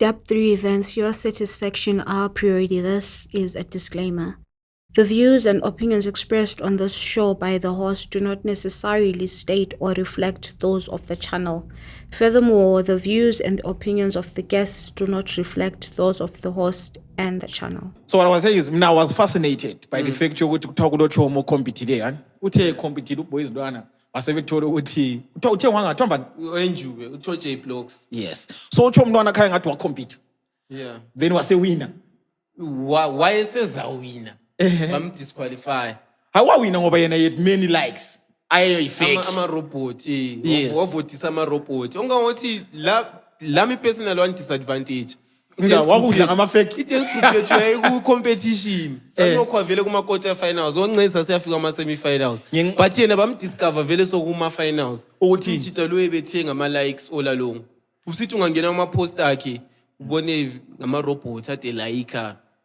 Step 3 events, your satisfaction, our priority. This is a disclaimer. The views and opinions expressed on this show by the host do not necessarily state or reflect those of the channel. Furthermore, the views and the opinions of the guests do not reflect those of the host and the channel. So what I was saying is, I was fascinated by the fact you talk about more competitive. Uthe competitive boys dwana. Wasebethola ukuthi uthe wangathomba enjuwe utho J blocks. Yes. So uthi umntwana khaya ngathi wacompete. Yeah. Then wase winner. Why esezawina? Bamdisqualify. Hawawina ngoba yena he had many likes. Ayo fake. Ama robot wavotisa ama robot. Ungawothi la me personal one disadvantage. Wakudla ngama-fake. It-age group yethu ku-competition. Sanokho vele kuma-quarter finals. Onqisa siyafika ama-semi-finals. But yena bamdiscover vele sokuma-finals. Ukuthi ujita lo ebethe ngama-likes all along. Usithi ungangena kuma-post akhe ubone ngama-robots ade like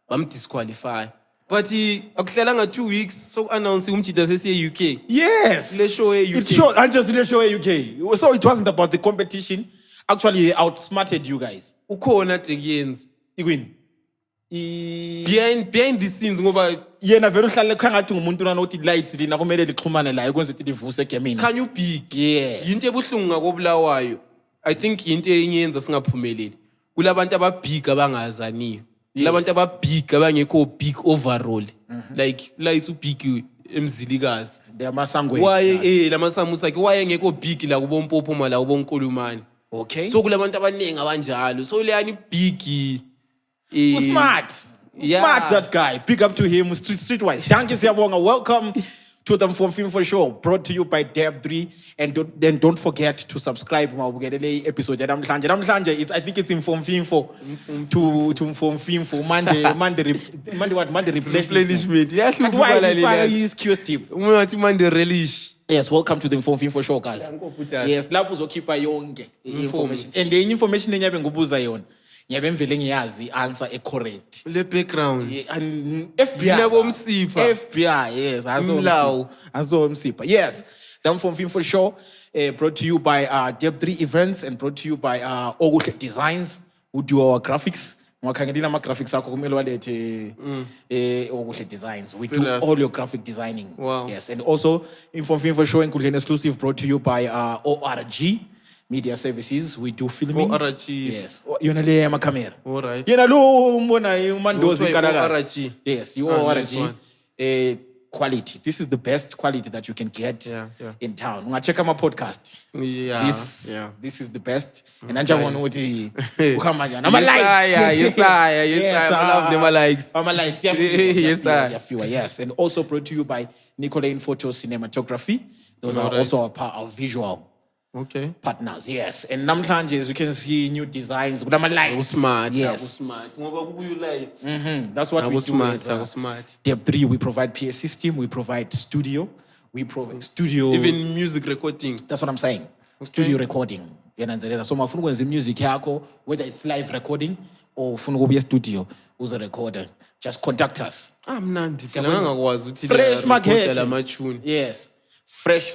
bamdisqualify. But akuhlalanga 2 weeks so-announce umjita sesiye-UK. Yes. Le show e-UK. It showed, and just le show e-UK. So it wasn't about the competition. Actually, he outsmarted you guys. Ukhona Tegiens. Igwin. Behind the scenes ngoba yena vele uhlale khangathi ngumuntu nanothi lights lina kumele lixhumane la ukwenza ukuthi livuse egameni. Can you pick? Yes. Into ebuhlungu ngakoBulawayo. I think into enyenza singaphumeleli. Kulabantu ababig abangazaniyo. Kulabantu ababig abangekho big overall. Like lights ubig Mzilikazi. Demasangwe. Why lamasamusa ke why engekho big la kubompopho la kubonkulumani. Okay. So kulabantu abaningi abanjalo. So leyani big smart. Yeah. Smart, that guy. Big up to him, streetwise. Thank you, Siyabonga. Welcome to the Mfomfimfo Show, brought to you by Deb3. And don't forget to subscribe. Episode. I think it's Mfomfimfo to Mfomfimfo. Monday replenishment. Yes, why is Q-tip? Monday relish. Yes, welcome to the Mfomfimfo Show, guys. Yes, lapho uzokhipha yonke information. And the information enyabe ngubuza yona. Nyabe mvele ngiyazi answer correct. Le background. And FBI. Labo msipha. FBI, yes. Azo msipha. Yes. The Mfomfimfo Show brought to you by Deb3 Events and brought to you by Okuhle Designs, who do our graphics. Wakhangelina ama graphics akho kumele walethe Okuhle Designs. We do all your graphic designing. Wow. Yes. And also Mfomfimfo Show Enkundleni exclusive brought to you by ORG Media Services. We do filming. ORG. Yes. Yona le ama camera. All right. Yena lo umbona umandozi kadaka. ORG. Yes, you ORG. Quality. This is the best quality that you can get in town. Unga-check my podcast. Yeah. This is the best. And anja wona ukuthi ukhamba njani. Yes, I love them likes. Ama likes. Yes. And also brought to you by Nicolane Photo Cinematography. Those are also our visual partners. Yes. And namhlanje, as you can see, new designs. Kulama lights. Smart. Yes. Smart. Ngoba kubuyu lights. That's what we do. Smart. Deb3, we provide PA system, we provide studio, we provide studio. Even music recording. That's what I'm saying. Studio recording. So mafuna ukwenza music yakho, whether it's live recording or ufuna ukuya studio uze recorder, just contact us. Mnandi. Ngangakwazi ukuthi fresh market la tune. Yes. Fresh.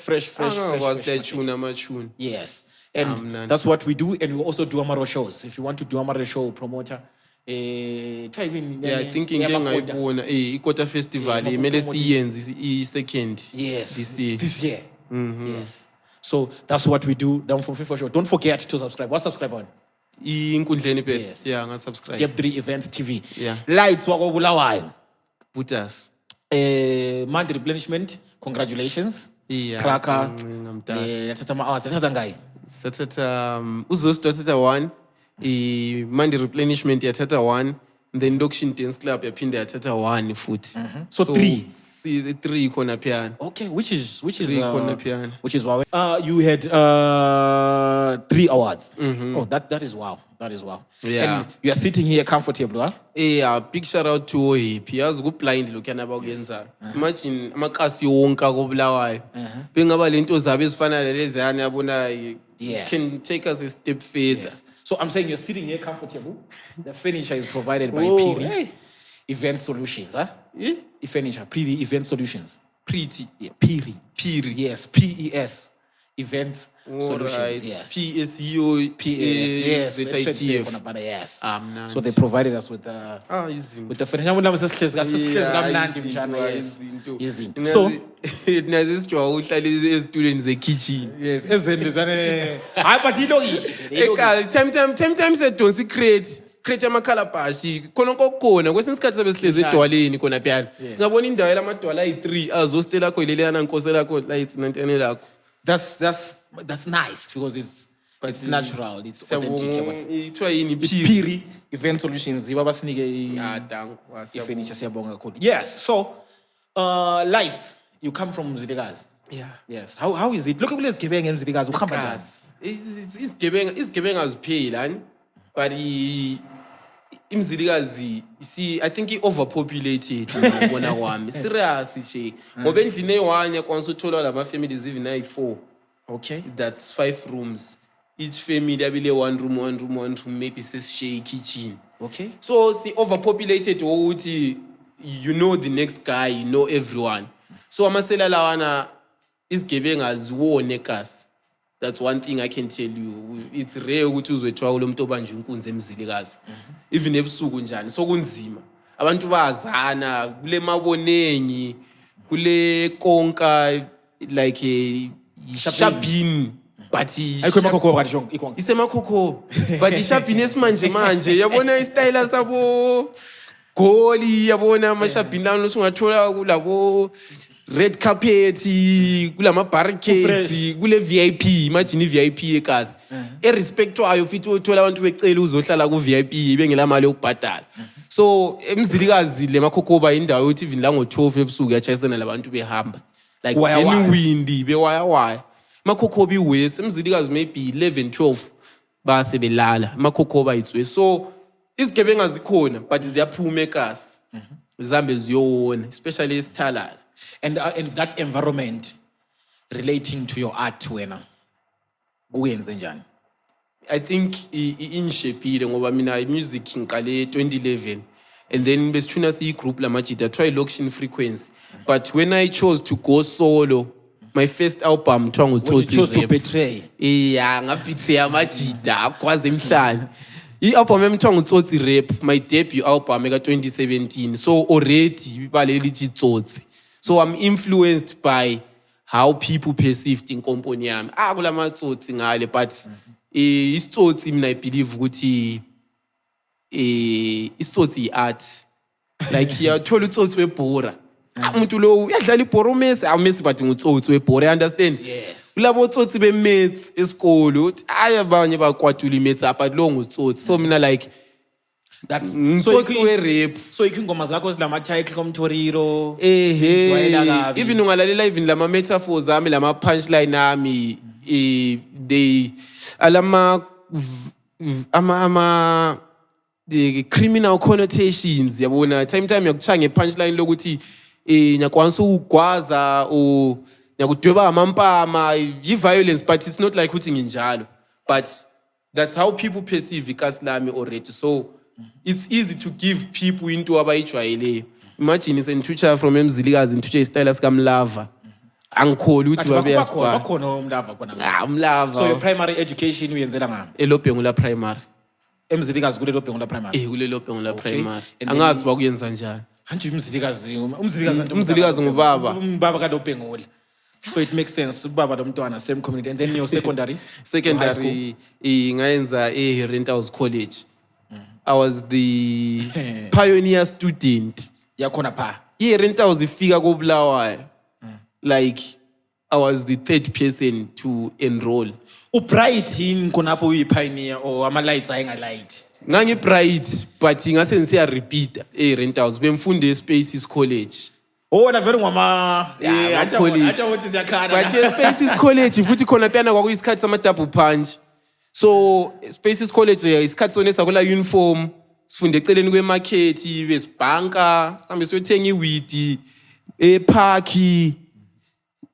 Tune. Yes. And that's what we do. And we also do Amaro shows. If you want to do Amaro show promoter, try I think ngayibona iKota Festival imele siyenze i-second. Yes. This year. Yes. So that's what we do. The Mfomfimfo Show. Don't forget to subscribe. What subscribe on? Enkundleni pet. Yes. Yeah, subscribe. Deb3 Events TV. Yeah. Lights WakoBulawayo. Put us. Monthly replenishment. Congratulations. Yeah. Kraka. Yathatha ngai. Uzosithatha 1. Monday replenishment yathatha 1. The induction dance club yaphinda yathatha 1 futhi. So 3. See 3 khona phiyana. Okay, which is khona phiyana. Which is wow. You had 3 awards. Oh, that is wow. That is wow. Yeah. And you are sitting here comfortable, huh? Yeah, big shout out to Happy. Yazi blind lokuyana bakwenza. Imagine amakasi wonke akobulawayo. Bengaba lento zabe ezifana leziyana yabona can take us a step further. Yes. So I'm saying you're sitting here comfortable. The furniture is provided by Piri Event Solutions, huh? Furniture, Piri Event Solutions. Pretty. Yeah, Piri. Yes, PES. Events Alright. Solutions. Yes. PSEO. PS, yes. ZITF. Yes. Mnandi. So they provided us with izinto. with the financial numbers. Sesihlezi kamnandi mjana. Yes. Izinto. So nazi sijowa uhlala ezitulweni zekitchen. yes, ezendizane. Hayi but ilokishi. Time sedonsa crate amakhalabhashi khona kokona kwesinye isikhathi sabe sihlezi edwaleni khona phela singabona indawo lamadwala ayi3 azostela lakho ilelana nkosi lakho la itsinantene lakho. That's nice because it's natural, it's authentic. Ithiwa yini Phiri Event Solutions babasinike ifurniture siyabonga kakhulu. Yes, so lights, you come from Mzilikazi. Yeah. Yes. How is it? Look kulezi gebenge eMzilikazi ukhamba njani? Isigebenga aziphila but iMzilikazi I think overpopulated ngibona kwami. Serious nje. Ngoba endlini eyi1 yakwanisa uthola lama families even ayi4. Okay. That's 5 rooms. Each family abile one room, maybe share kitchen. Okay. So overpopulated ukuthi you know the next guy, you know everyone. So amasela lawana isigebenga aziwone kasi. That's one thing I can tell you. It's rare ukuthi uzwethwa lo muntu obanje inkunzi eMzilikazi. Even ebusuku njani so kunzima. Abantu bazana kule mabonengi kule konka like a Shabin but ayikho emakhokho kanti shonke ikhona. Isemakhokho but ishabin esimanje manje yabona istyle sabo goli yabona amashabin lana usungathola kulabo red carpet kulama barricades kule VIP imagine VIP ekhasi erespectwayo futhi uthola abantu becela uzohlala ku VIP bengela mali yokubhadala. So eMzilikazi lemakhokhoba indawo yokuthi even la ngo12 ebusuku yachayisana labantu behamba like genuine bewaya makhokhoba iwest eMzilikazi maybe 11-12 base belala makhokhoba itswe. So isigebenga zikhona but ziyaphuma ekhasi zambe ziyona especially esithalala. And that environment relating to your art wena uyenze njani? I think inshepile ngoba mina music ngiqale 2011 and then besithuna group lamajita try location frequency but when I chose to go solo my first album kuthiwa When you chose to betray. Yeah, ngabetray amajita kwaze emhlanje. I-album emthiwa nguTsotsi Rap, my debut album eka 2017. So already baleli lithi Tsotsi. So I'm influenced by how people perceived inkomponi yami. Kulama Tsotsi ngale but isitsotsi mina I believe ukuthi isitsotsi art. Like yathola utsotsi webhora. Umuntu lo uyadlala ibhora uMessi awuMessi but ngutsotsi webhora, you understand? Yes. Kulabo tsotsi beMets esikolo uthi abanye bakwatula iMets apha lo ngutsotsi. So mina like that's utsotsi werap. So ingoma zakho zilama title komthoriro Even ungalalela even lama metaphors ami lama punchline ami they alama the criminal connotations yabona time yakuchanga punchline lokuthi nyakwanisa ukugwaza o nyakudweba amampama violence but it's not like uthi nginjalo but that's how people perceive ikasi lami already. So it's easy to give people into abayijwayeleyo. Imagine senithutsha from eMzilikazi nithutsha istyle sikaMlava angikholi ukuthi babeyaspa bakhona umlava khona. Umlava. So your primary education uyenzela ngami eLobhengula primary eMzilikazi kule Lobhengula primary kule Lobhengula primary angazi bakuyenza njani hanti uMzilikazi ngubaba umbaba kaLobhengula. So it makes sense ubaba lomntwana same community. And then your secondary ngayenza Rentals College. I was the pioneer student yakhona pha Rentals ifika koBulawayo. Like I was the third person to enroll. Ubright yini khonapho uyipioneer or ama lights ayinga light? Ngangibright but ngase ngisiya repeat Rentals bemfunde eSpaces College. Na vele ngwama acha ukuthi siyakhana. But eSpaces College futhi khona phana kwakuyisikhathi sama double punch. So Spaces College isikhathi sone sakula uniform sifunde eceleni kwemarket besibhanka sambe siyothenga iwidi eparki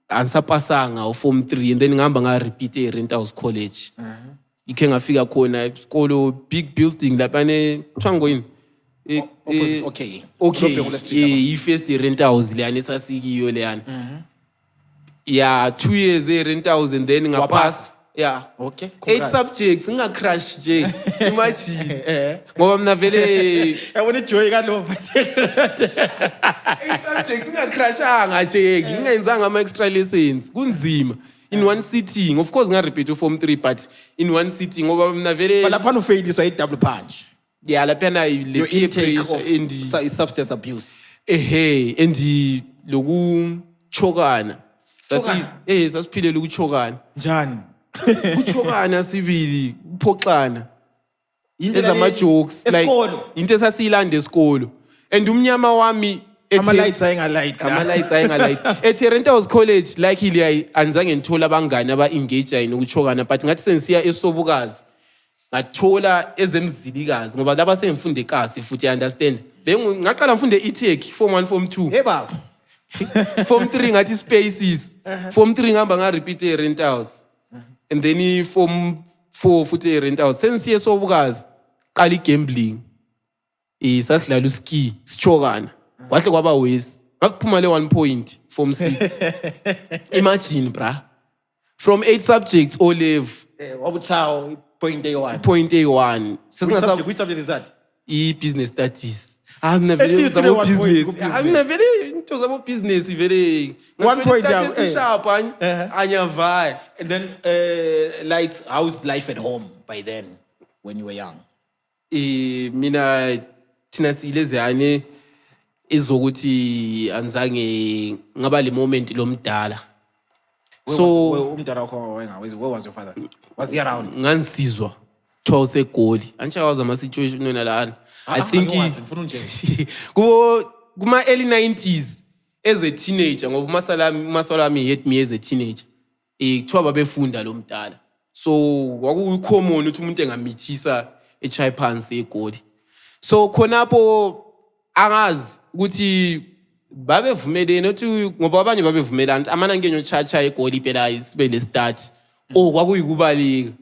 ansapasanga form 3 and then ngihamba nga repeat Rentals College. Ikhe ngafika khona isikolo big building lapha eThangweni okay i-first Rentals leyana esasikiyo leyana. Yeah, 2 years e-rentals and then ngapass. Yeah. Okay. 8 subjects, crash J. Imagine. Ngoba mina vele Yabona ijoy kalova. 8 subjects crashanga J. Ngingenzanga ama extra lessons. Kunzima. In one sitting. Of course repeat Form 3 but in one sitting ngoba mina vele Lapha no fail so double punch. Yeah, lapha na Your peer intake pressure of and substance abuse. and loku chokana. Sasiphilela ukuchokana. Njani? Ukuchokana sibili, uphoxana. Ezama jokes like into esasiyilanda esikolo. And umnyama wami Ama lights ayengalight. At Rentals College luckily anzange ngithola abangani aba-engage nokuchokana but ngathi sengisiya eSobukazi ngathola ezemzilikazi ngoba laba sengifunde kasi futhi I understand. Ngaqala ngifunde e-tech Form 1 Form 2. Hey baba. Form 3 ngathi spaces. Form 3 ngihamba repeat Rentals. And then Form 4 futhi Rentals. Sengisiya eSobukazi qala igambling. Sasidlala uski, sichokana. Kwahle kwaba wesi. Ngakuphuma le 1 point Form 6. Imagine bra. From 8 subjects O level. Wabuthawo point A1. Point A1. Which subject is that? Business studies. I'm never least about 1 point business. I'm never into about business very 1 point sharp anyavaya. And then like how's life at home by then when you were young? Mina thina silezane ezokuthi anzange ngaba le moment lomdala. So umdala wakho where was your father? Was he around? Ngansizwa those egoli. Antsha waza ama situation wena lana. I think ngifuna nje. Kuma early 90s as a teenager ngoba umasala wami hit me as a teenager. Kuthiwa babefunda lo mdala. So kwakuyi common ukuthi umuntu engamithisa echai phansi egoli. So khonapho angazi ukuthi babevumelene ukuthi ngoba abanye babevumelana amana ngenyo chacha egoli phela isibe le start. Kwakuyikubalika.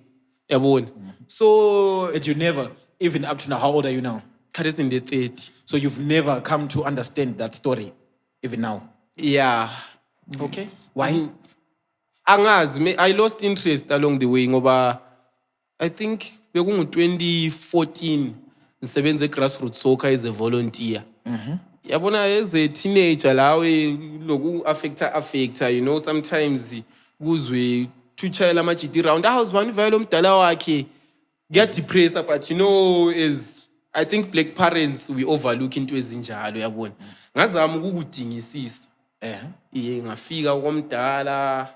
Yabona. So and you never even up to now, how old are you now? Khathi in the 30. So you've never come to understand that story even now? Yeah. Okay. Why? Angazi, I lost interest along the way ngoba I think bekungu 2014 ngisebenza grassroots soccer as a volunteer. Yabona as a teenager lawe loku affecta you know sometimes kuzwe tuchayela amajiti round I was one vele omdala wakhe get depressed but you know is I think black parents we overlook into ezinjalo yabona ngazama ukukudingisisa ngafika komdala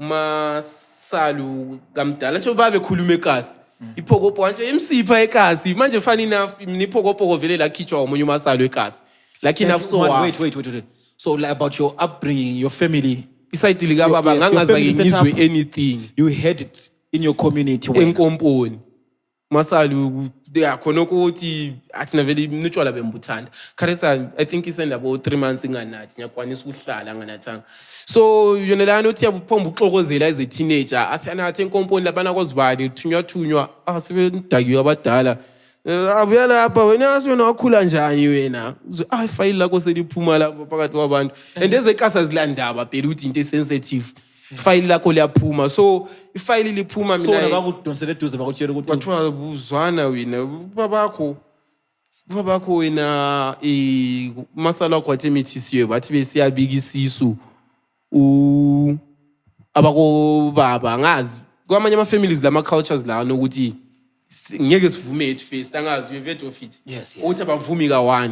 umasalu kamdala nje babe khuluma ekasi iphokopho nje imsipha ekasi manje funny enough niphokopho vele lakhitshwa umunye umasalu ekasi lucky enough so wait so like about your upbringing your family isayidi lika baba ngangazange ngizwe anything you had it in your community enkomponi masalu khona ukuthi athina vele nutshwala bembuthanda kharisa I think isenda about 3 months inganathi ngiyakwanisa ukuhlala nganathanga so yona lana uthi yabuphomba uxokozela as a teenager asiyanathi enkomponi labana kozibani thunywa sibendakiwe abadala abuya lapha wena asona wakhula njani wena file lakho seliphuma lapha phakathi kwabantu and ezekasa zilandaba phela ukuthi into sensitive file lakho liyaphuma so ifile liphuma mina so bakudonsela eduze bakutshela ukuthi wathiwa buzwana wena babakho wena masala wakho wathi mithisiwe bathi besiyabika isisu abako baba ngazi kwamanye ama families lama cultures la nokuthi ngeke sivume at first angazi you vet of it yes uthi abavumi ka1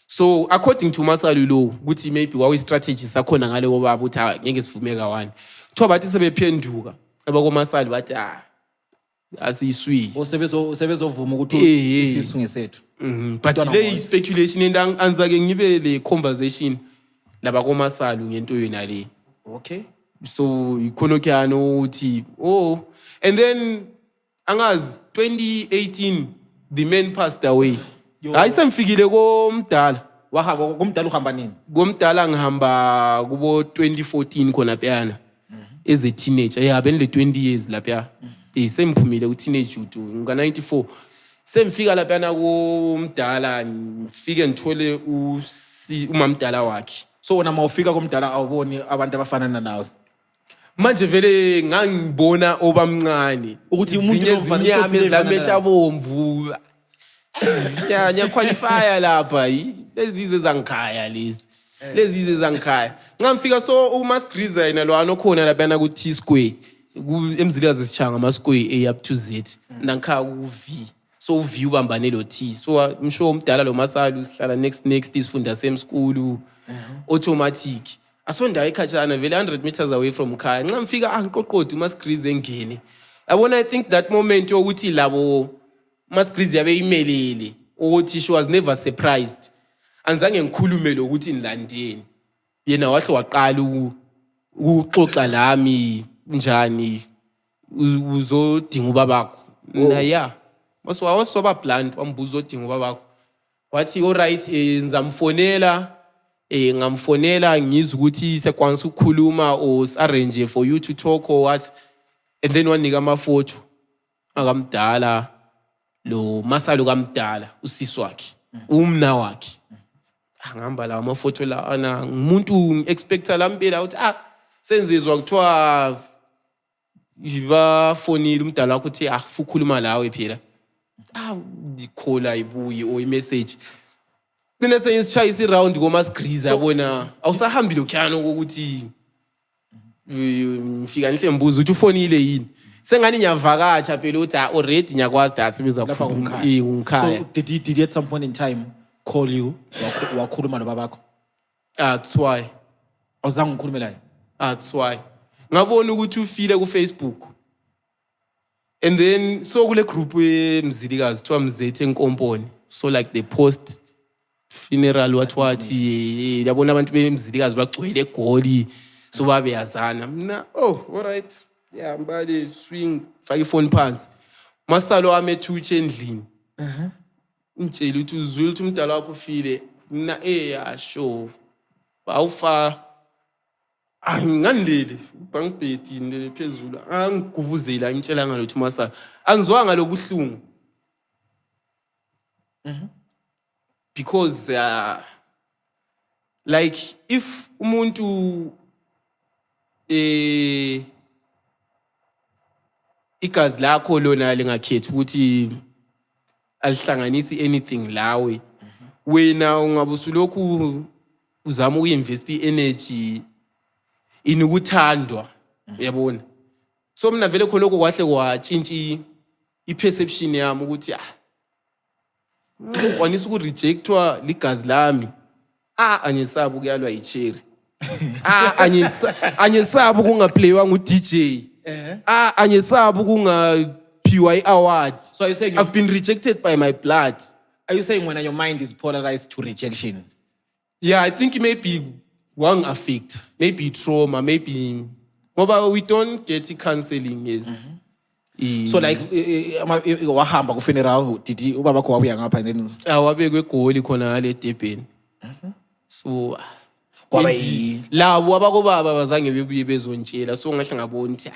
so according to masalu lo ukuthi maybe wawu strategy sakhona ngale kobaba uthi ngeke sivume ka1 kuthiwa bathi sebephenduka abako masalu bathi asiswi sebezovuma ukuthi isisu ngesethu but le speculation and anzake ngibe le conversation laba komasalu ngento yona le okay so ikhonokiyano uthi and then angazi 2018 the man passed away hayi semfikile komdala wahamba komdala uhamba nini komdala ngihamba kubo 2014 khona phana as a teenager benile 20 years lapha semphumile ku teenage youth nga 94 semfika lapha komdala ngifike ngithole umamdala wakhe So wena mawufika komdala awuboni abantu abafanana nawe. Manje vele ngangibona obamncane Ukuthi umuntu Zinye zinyama ezilamehla abomvu. Ya ngiyaqualifya lapha lezi ezangikhaya lezi ezangikhaya. Ngamfika so uMaskriza yena lo anokhona lapha ku T Square Mzilikazi sichanga ama square A up to Z nangikhaya ku V. So V ubambane lo T. So I'm sure umdala lo Masalu sihlala next isifunda same school automatic. Asonda ekhatshana vele 100 meters away from khaya. Ngamfika angiqoqodi uMaskriza engene. I think that moment yokuthi labo Maskriza yabe imelele ukuthi she was never surprised. Anzange ngikhulume lokuthi nilandeni. Yena wahle waqala ukuxoxa lami njani uzodinga ubabakho. Na yeah. Waswaba blunt wambuza odinga ubabakho. Wathi alright ngizamfonela ngamfonela ngizwe ukuthi sekwanisa ukukhuluma or arrange for you to talk or what. And then wanika amafoto akamdala lo Masalu kamdala usisi wakhe umna wakhe. Ngihamba la amafoto la ana umuntu expecta lampela uthi senzizwa kuthiwa yibafonile umdala wakho uthi ukhuluma lawe phela. Ikhola ibuye or imessage. Kune sengisichayisa iround koMaskriza yabona awusahambi lokhuyana ukuthi ngifika nihle mbuzo uthi ufonile yini. Sengani nyavakatsha phela uthi already nyakwazi asibiza ngikhaya. So did he at some point in time call you wakhuluma nobabakho? That's why. Awuzange ngikhulume laye? That's why. Ngabona ukuthi ufile ku Facebook. And then so kule group Mzilikazi kuthiwa Mzethe Enkomponi. So like the post funeral wathi yabona abantu beMzilikazi bagcwele eGoli so babeyazana. Mina alright. Yeah, mbali swing fake phone phansi. Masalo wami ethutshe endlini. Ngitshela ukuthi uzwile ukuthi umdala wakho ufile. Mina sure. Bawufa nganilele bangibhedi nile phezulu angigubuzela ngitshela ngalothu Masalo. Angizwanga lobuhlungu. Because like if umuntu igazi lakho lona lingakhethi ukuthi alihlanganisi anything lawe wena ungabusulokhu uzama ukuinvest energy inukuthandwa uyabona. So mina vele khonoko kwahle kwatshintsha iperception yami ukuthi kwanisa ukurejectwa ligazi lami anyesabu kuyalwa icherry anyesabu kungaplayiwa ngu-DJ anyesabu kungaphiwa i-award. So are you saying I've been rejected by my blood? Are you saying when your mind is polarized to rejection? Yeah, I think maybe one affect, maybe trauma, maybe ngoba we don't get counseling yes. So like wahamba ku funeral did ubabakho wabuya ngapha and then wabekwe eGoli khona ngale Durban. So kwaba labo abakobaba bazange bebuye bezontshela so ngahle ngabona ukuthi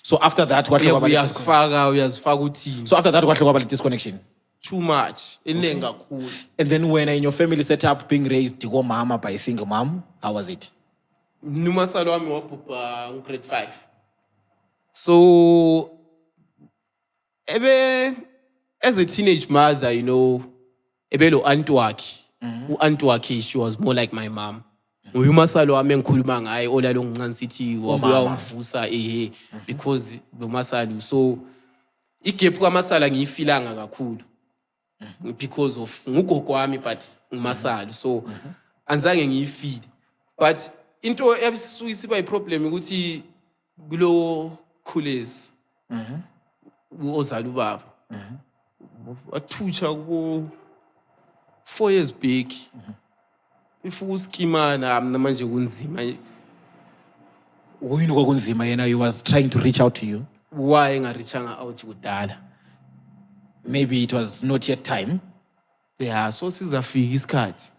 so after that kwahle kwaba uyazifaka uthini. So after that kwahle kwaba disconnection too much enengi kakhulu. And then when in your family set up being raised mama by a single mom, how was it? Numasalo wami wabhubha grade 5. So as a teenage mother, you know, lo aunt wakhe, u-aunt wakhe, she was more like my mom. Umasalo wami engikhuluma ngaye olalo ngincane sithi wabuya umvusa because uMasalo. So igap kaMasalo ngiyifilanga kakhulu because of ngugogo wami but uMasalo. So anzange ngiyifile. But into ebisuka iproblem ukuthi kulo khulezi ozala ubaba wathutsha ku 4 years back if uskimana mina manje kunzima. Uyini kwakunzima yena you was trying to reach out to you? Why ngarichanga out kudala? Maybe it was not yet time. Yeah, so sizafika isikhathi.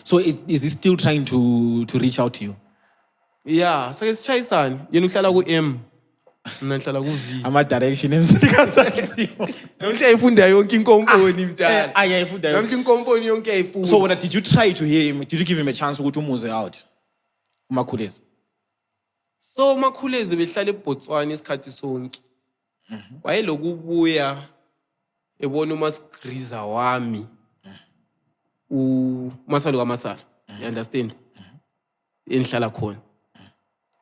So is he still trying to reach out to you? Yeah, so it's Chaisan. Yena uhlala ku M. Mina ngihlala kuV. Ama-direction Mzilikazi. Namhla ayifunda yonke inkomponi mdala. Ayayifunda yonke. Namhla inkomponi yonke ayifunda. So when did you try to hear him? Did you give him a chance ukuthi umuze out? uMakhulezi. So uMakhulezi behlala eBotswana isikhathi sonke. Wayelokubuya ebona uMasigriza wami. Umasalo kaMasala. You understand? Enhlala khona.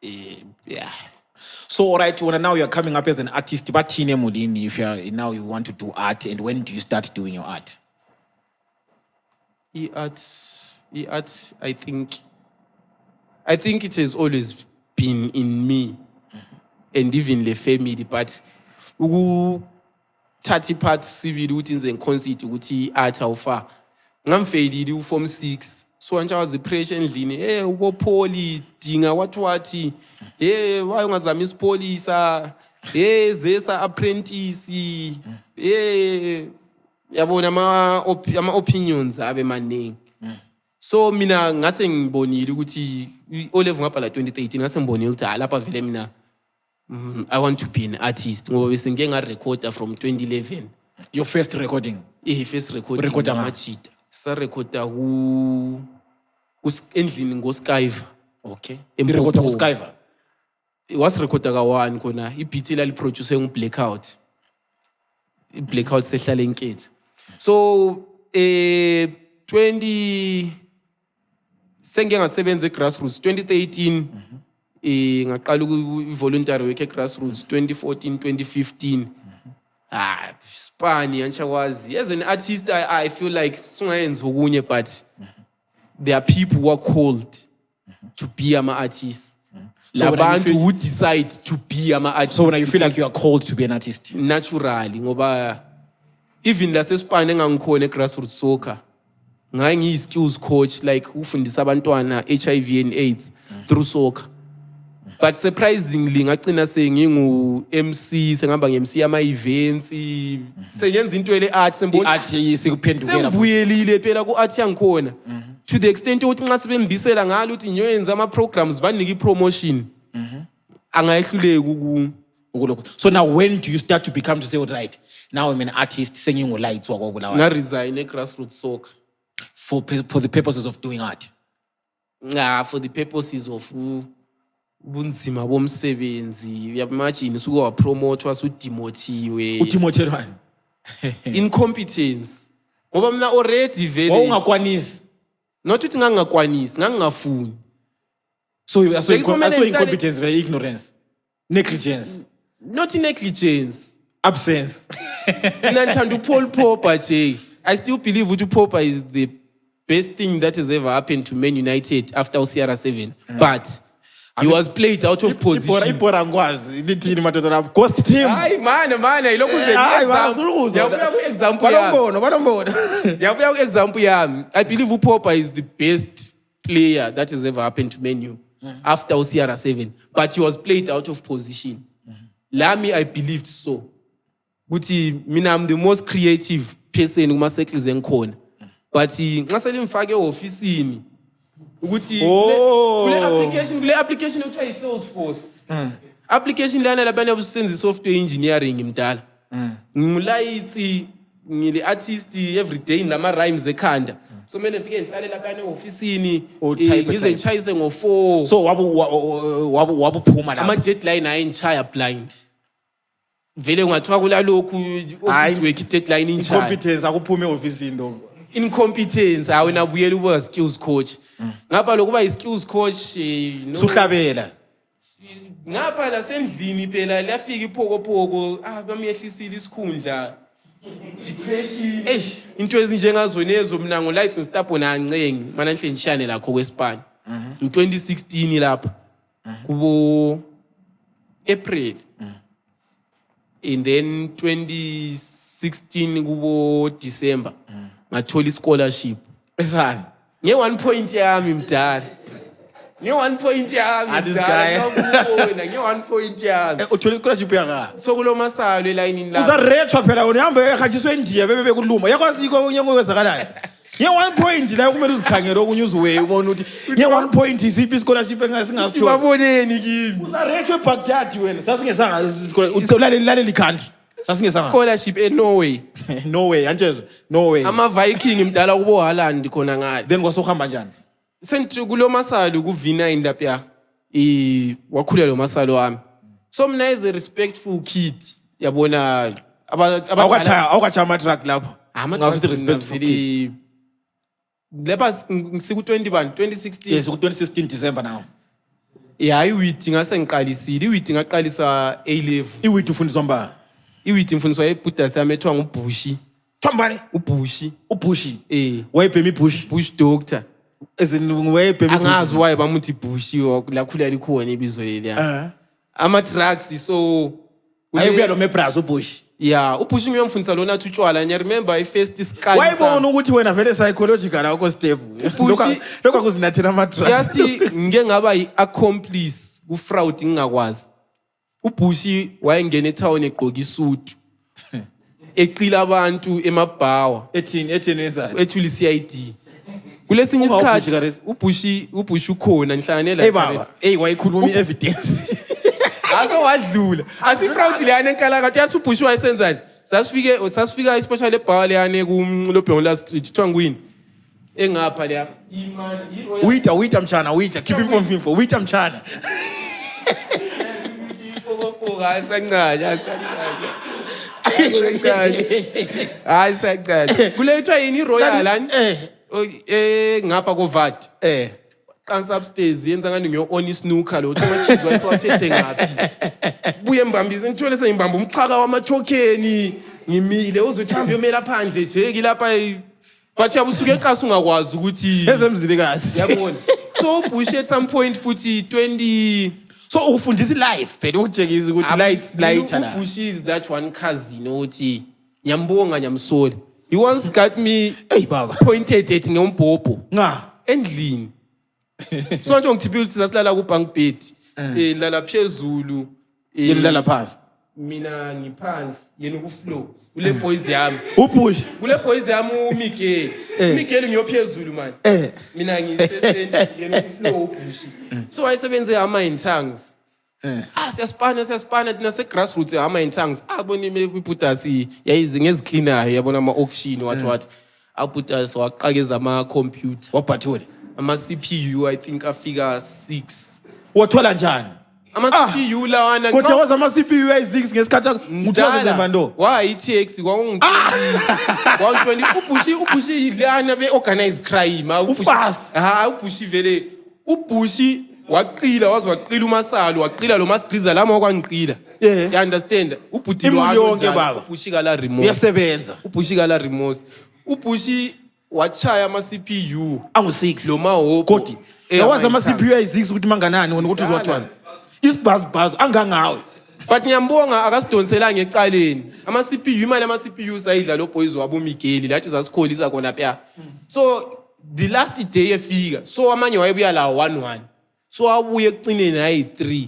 Yeah. So all right, when now you're coming up as an artist, but Mulini, if now you want to do art, and when do you start doing your art? Art, I think it has always been in me, and even the family. But thathi part sibili ukuthi nze ngiconsider ukuthi art awufa. Ngamfeyilile uform 6. So anje was depression endlini. Ubopoli dinga wathi. Why ungazama isipolisa? Zesa apprentice. Yabona ama opinions abe maningi. So mina ngase ngibonile ukuthi O-level ngaphala 2013 ngase ngibonile ukuthi lapha vele mina I want to be an artist ngoba bese ngeke ngarecorda from 2011. Your first recording? First recording amachita. Sa recorda endlini ngoSkyver. Okay. Recorda ngoSkyver. Was recorda ka1 khona ibeat la liproduce nguBlackout. iBlackout sehlala enkethe. So 20 sengike ngasebenza eGrassroots 2013 ngaqala voluntary work eGrassroots 2014 2015 Spani anchakwazi as an artist I feel like sungayenza okunye but there are people who are called to be ama-artists. Labantu who decide to be ama-artists. So when you feel like you are called to be an artist? Naturally, ngoba even lasespane engangikhona eGrassroots soccer, ngangiyi-skills coach like ufundisa abantwana HIV and AIDS through soccer. But surprisingly ngagcina sengingu-MC, sengihamba nge-MC ama-events, sengenza into ele-art, sembuyelile phela ku-art yangikhona. To the extent ukuthi nxa sebembisela ngalo ukuthi ngiyoyenza ama-programs banike i-promotion. Angayehluleki So now when do you start to become to say, all right, now I'm an artist singing lights WakoBulawayo? Ngaresign eGrassroots soccer. For the purposes of doing art? For the purposes of bunzima bomsebenzi. Uyabimagine suke wapromote wasudemotiwe. Udemotelwani? Incompetence. Ngoba mina already vele. Wawungakwanisi? Not ukuthi ngangakwanisi, ngangafuni. So incompetence, very ignorance, negligence. Not negligence. Absence. Nanthanda Paul Popper J. I still believe that Popper is the best thing that has ever happened to Man United after CR7. But he was played out of position. Ghost team. Hayi man, ilokhu nje example yami. I believe Popper is the best player that has ever happened to Man U after CR7. But he was played out of position. Lami, I believed so. Ukuthi mina I'm the most creative person kuma circles engikhona. But ngasele mfake eofisini ukuthi kule application okuthiwa iSalesforce. Application lana labanye abusenza software engineering imdala. Ngilight ngile artist every day lama rhymes ekhanda. So mele ngifike ngihlale lapha eofisini ngize ngitshayise ngo4. So wabuphuma la. Ama deadline ayinchaya blind. Vele ungathiwa kulalokhu office work deadline inchaya. Incompetence akuphume eofisini ndo. Incompetence awena buyela uba skills coach. Ngapha lokuba i-skills coach suhlabela. Ngapha la sendlini phela lafika iphokopoko bamiyehlisile isikhundla. Depression. Into ezinjengazonezo mina ngo lights and stop na ncengi mana nhle ngishane lakho kweSpani. In 2016 lapha. Kubo April. And then 2016 kubo December. Ngathola scholarship. Esani? Nge1 point yami mdala. Nge1 point yami mdala. Nge1 point yami. Uthola scholarship yaka. So kulo masalo eline la. Uza rechwa phela unihamba ehanjiswe eNdiya bebe bekuluma. Yakwazi iko unyengo wezakalayo. Yeah, 1 point la kumele uzikhangele okunye uzwe ubona ukuthi yeah 1 point isiphi scholarship engasingasithola. Sibaboneni kimi. Uzarate eBaghdad wena sasingesanga isikole ucelalela country. Sasingesanga Scholarship eNorway. Norway anjezo Norway. Ama Viking mdala kubo Haaland khona ngale. Then kwasohamba njani? Senthi kulo masalo ku-V9 lapha wakhulela lo masalo wami. So mina is a respectful kid. Yabona awukachaya ama-drug lapho. Ngasuthi respectful kid. Lapha siku-21 2016. Yes, ku-2016 December now. Yeah, iwiti ngase ngiqalisile. Iwiti ngaqalisa A level. Iwiti ufundiswa mbani? Iwiti mfundiswa ebhudasi yami ethiwa nguBushi. Thambani? Ubushi. Wayebhemi Bush. Bush doctor. Wayebhemi Bush. Angazi why bamuthi Bushi lakhulela likhona ibizo leli ya. Ama drugs so ayebuya lo mebras uBush. Yeah, uBushi ngiyomfundisa lona athi utshwala. I remember first scan. Wayibona ukuthi wena vele psychological akho stable. Lokho akuzinathela ama drugs. Yathi ngike ngaba yi-accomplice ku-fraud ngingakwazi. uBushi wayengena etown egqoka isuit. Eqila abantu emabhawa. Ethini enzani? Ethuli CID. Kulesinye isikhathi uBushi ukhona nihlanganela. Hey baba, wayikhuluma evidence. Aso wadlula. Asifraud leyane enkalakatha yathi uBushi wayesenzani? Sasifika especially ebhawa leyane kuLobhongola Street kuthiwa ngwini. Engapha leya. Wita mchana, wita. Keep him from info. Wita mchana. Kulethwa yini iRoyal ngapha koVat. Qansa upstairs yenza ngani ngiyo-on snooker lo uthomachizwa esiwathethe ngapi. Buye mbambise ngithole sengimbamba umxhaka wamathokeni ngimile uzothi hambe yomela phandle jeki lapha bathi abusuke eKasi ungakwazi ukuthi ezemzilikazi. Yabona. So uBush at some point futhi 20 so ufundisa life phela ukutshekisa ukuthi light la. uBush is that one cousin othi nyambonga nyamsoli. He once got me baba pointed at ngombhobho endlini. So nje ngithiphi ukuthi sasilala kubank bed. Lala phezulu. Yemlala phansi. Mina ngiphansi yena ku floor. Kule boys yami. uBush. Kule boys yami uMiguel. Miguel ngiyophezulu man. Mina ngisesente yena ku floor uBush. So wayesebenze ama in tongues. Siyasipana thina se grassroots ama in tongues. Abonime kwibhudasi yayize ngezicleanayo yabona ama auction what. Abhudasi waqakeza ama computer. Wabhathule. Ama CPU I think afika 6. Wathola njani? Ama CPU lawana kodwa waza ama CPU ayi6 ngesikhathi ngithola mando. Wa iTX kwangungithini. uBush ilana be organize crime. Fast. uBush vele uBush waqila waqila uMasalo waqila lo Masigriza lama okwangiqila. You understand? Ubhuti lo yonke baba. uBush kala remorse. Uyasebenza. uBush kala remorse. uBush wachaya ama CPU angu6 lo mahobo. Kodwa yawaza ama CPU ayi6 ukuthi manganani wena ukuthi uzwathwala. Isibhazibazi angangawe. But ngiyambonga akasidonsela ngecaleni. Ama CPU imali ama CPU sayidla lo boys wabo Miguel lathi sasikholisa khona phya. So the last day efika so amanye wayebuya la 11. So wabuye ekucineni ayi 3.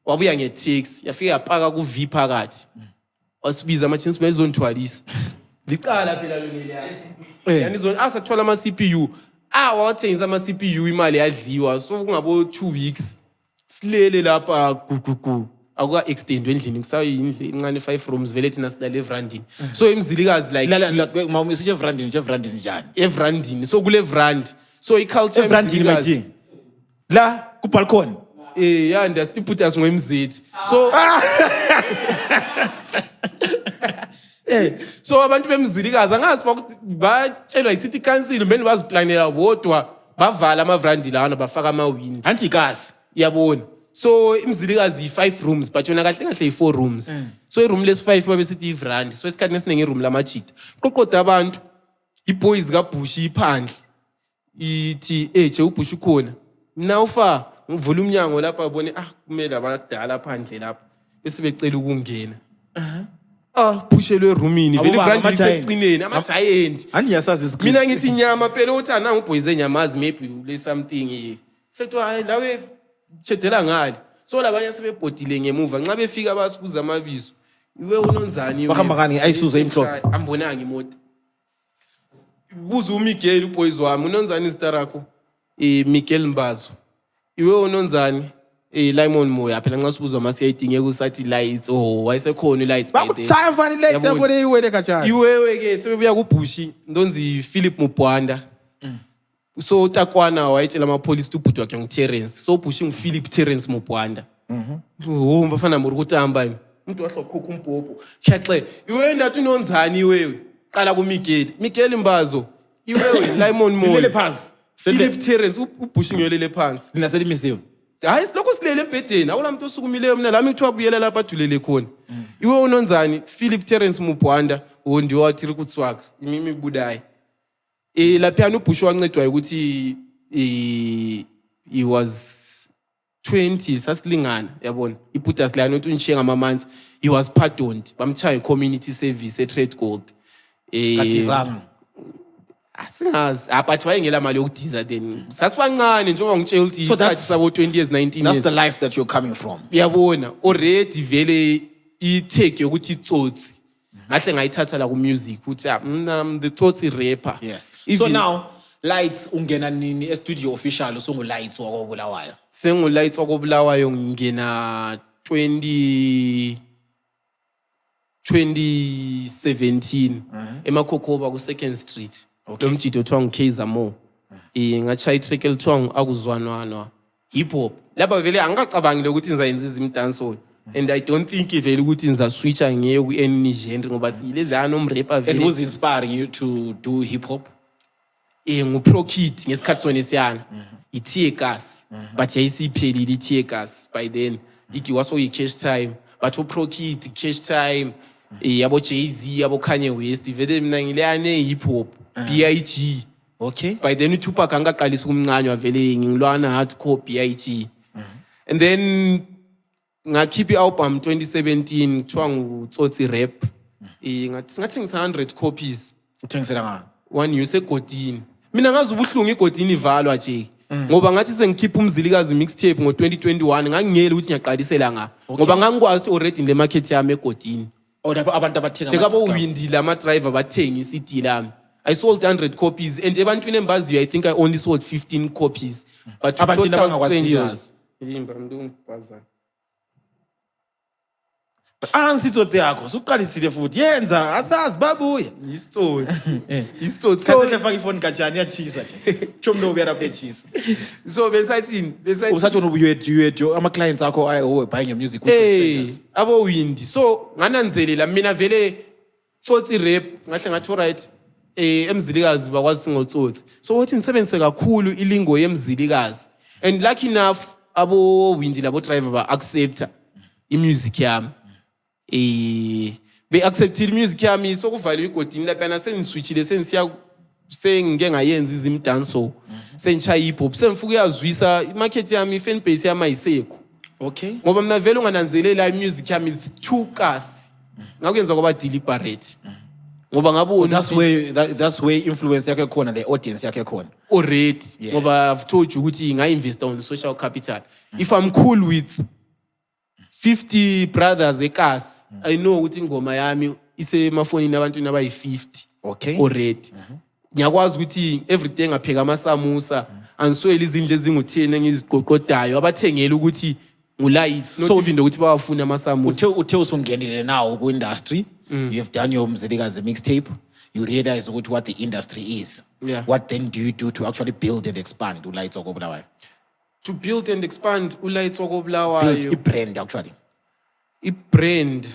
Wabuya ngeTX yafika yapaka kuV phakathi. Wasibiza ama chinsi bezonthwalisa. Liqala phela lo leliya. Yani asathola ama CPU. Wathengisa ama CPU imali yadliwa so kungabo 2 weeks. Silele lapha gugugu akuka extend endlini kusayindle incane 5 rooms vele thina sidala eVrandini. So eMzilikazi like mama usije eVrandini njani? eVrandini so kule Vrand. So iculture eVrandini mathi la ku balcony yeah understand put us ngoMzithi. So so abantu beMzilikazi angazi batshelwa iCity Council mbeni baziplanela bodwa bavala amaVrandi lana bafaka amawindi anti gas. Yabona. So iMzilikazi 5 rooms but yona kahle 4 rooms. So iroom lesi 5 babe sithi iVrandi. So isikhathi nesiningi iroom lamajita. Qoqoda abantu iboys kaBush iphandle. Ithi je uBush ukhona. Mina ufa ngivula umnyango lapha babone kumele abadala phandle lapha. Bese becela ukungena. Pushelwe eroomini vele iVrandi lisecineni ama giant. Andiyasazi isikhathi. Mina ngithi inyama phela uthi ana uboys enyamazi maybe le something here. Sethu hayi lawe chedela ngale. So labanye sebebhodile ngemuva nxa befika basibuza amabizo. Iwe unonzani bahamba ngani ayisuze imhlophe. Ambonanga imoto. buza uMiguel uboys wami unonzani isitarako Miguel Mbazo iwe unonzani Limon Moya phela nxa sibuzwa masiyayidingeka usathi lights wayesekhona lights by then bakuchaya mfana lights yakho iwele kachana iwewe ke sebebuya kuBushi ndonzi Philip Mubwanda so uTakwana wayetshela amapolice ubhuti wakhe nguTerence so Bushi nguPhilip Terence Mubwanda bafana muri kutamba umuntu wahlokhokha umbhobho chaxe iwe ndathi unonzani iwewe qala kuMiguel Mbazo iwewe Limon Moya lele phansi Philip Terence uBushi ngiyolele phansi lina selimisiwe hayi silokho silele embedeni awula muntu osukumileyo mina lami kuthiwa buyela lapha adulele khona iwe unonzani Philip Terence Mubwanda wondi wathi rikutswaka imimi budayi lapha uBushi wancedwa ukuthi he was 20 sasilingana yabona iputa silana uthi unishiye ngama-months he was pardoned bamchaya community service e-Trade Gold kadizanga asingazi but wayengela mali yokudiza then sasibancane njengoba ngitshela ukuthi isikhathi sabo 20 years 19 that's years the life that you're coming from uyabona already vele i-take yokuthi itsotsi ngahle ngayithatha la ku-music ukuthi mna the tsotsi rapper yes so now lights ungena nini e-studio official usungu-lights WakoBulawayo sengu-lights WakoBulawayo ngingena 2017 eMakokoba ku-2nd Street lo mjito othiwa ngu-Kaiser Mo ngachaya itrack elithiwa ngu-Akuzwanwanwa hip hop lapha vele angikacabangile ukuthi ngizayenza izimdansolo and I don't think vele ukuthi ngizaswitcha ngiye ku-any genre ngoba siyilezana nomrapper vele and who's inspiring you to do hip hop nguPro Kid ngesikhathi sona siyana iTear Gas but yayisiphelile iTear Gas by then waso yi-Cash Time but uPro Kid Cash Time yabo Jay-Z yabo Kanye West vele mina ngileyane hip hop B.I.G okay by then uTupac angaqalisa ukumncanywa vele ngilwana hardcore B.I.G and then ngakhipha i-album 2017 kuthiwa nguTsotsi Rap ngathengisa 100 copies uthengisela ngani one use egodini mina ngazi ubuhlungu igodini ivalwa nje ngoba ngathi sengikhipha uMzilikazi mixtape ngo2021 ngangingeli ukuthi ngiyaqalisela nga ngoba ngangikwazi ukuthi already le market yami egodini abantu abathenga njengabo Windy lama driver bathenga iCD lami I sold 100 copies and ebantwini embaziyo I think I only sold 15 copies but to total strangers ansitsotsi yakho suqalisile futhi yenza asazi babuya isitsotsi kasefaka ifoni kanjani yachisa nje chomlo ubuya lapha echisa so bensathini usathi ubuyedo ama clients akho buying music abo Windy so ngananzelela mina vele Tsotsi Rap ngahle ngathi alright eMzilikazi bakwazi ngotsotsi so wathi nisebenzise kakhulu ilingo yeMzilikazi and lucky enough abo Windy labo driver ba accepta imusic yami be accepted music yami sokuvaliwe igodini lapha sengiswitchile sengike ngayenza izimdanso sengichaya hip hop sengifuka yazwisa imarket yami fan base yami ayisekho okay ngoba mina vele ungananzelela imusic yami is too kasi ngakwenza kwaba deliberate ngoba ngabona that's where influence yakhe khona the audience yakhe khona already ngoba I've told you ukuthi ngainvest on social capital if I'm cool with 50 brothers ekasi I know ukuthi ingoma yami isemafonini abantu abayi50 okay already ngiyakwazi ukuthi everyday ngapheka amasamusa answele izindle ezingu10 engiziqoqodayo abathengela ukuthi ngulights not even ukuthi bawafuna amasamusa uthe usungenile now ku industry you have done your Mzilikazi mixtape you realize what the industry is what then do you do to actually build and expand uLights WakoBulawayo to build and expand uLights WakoBulawayo build a brand actually a brand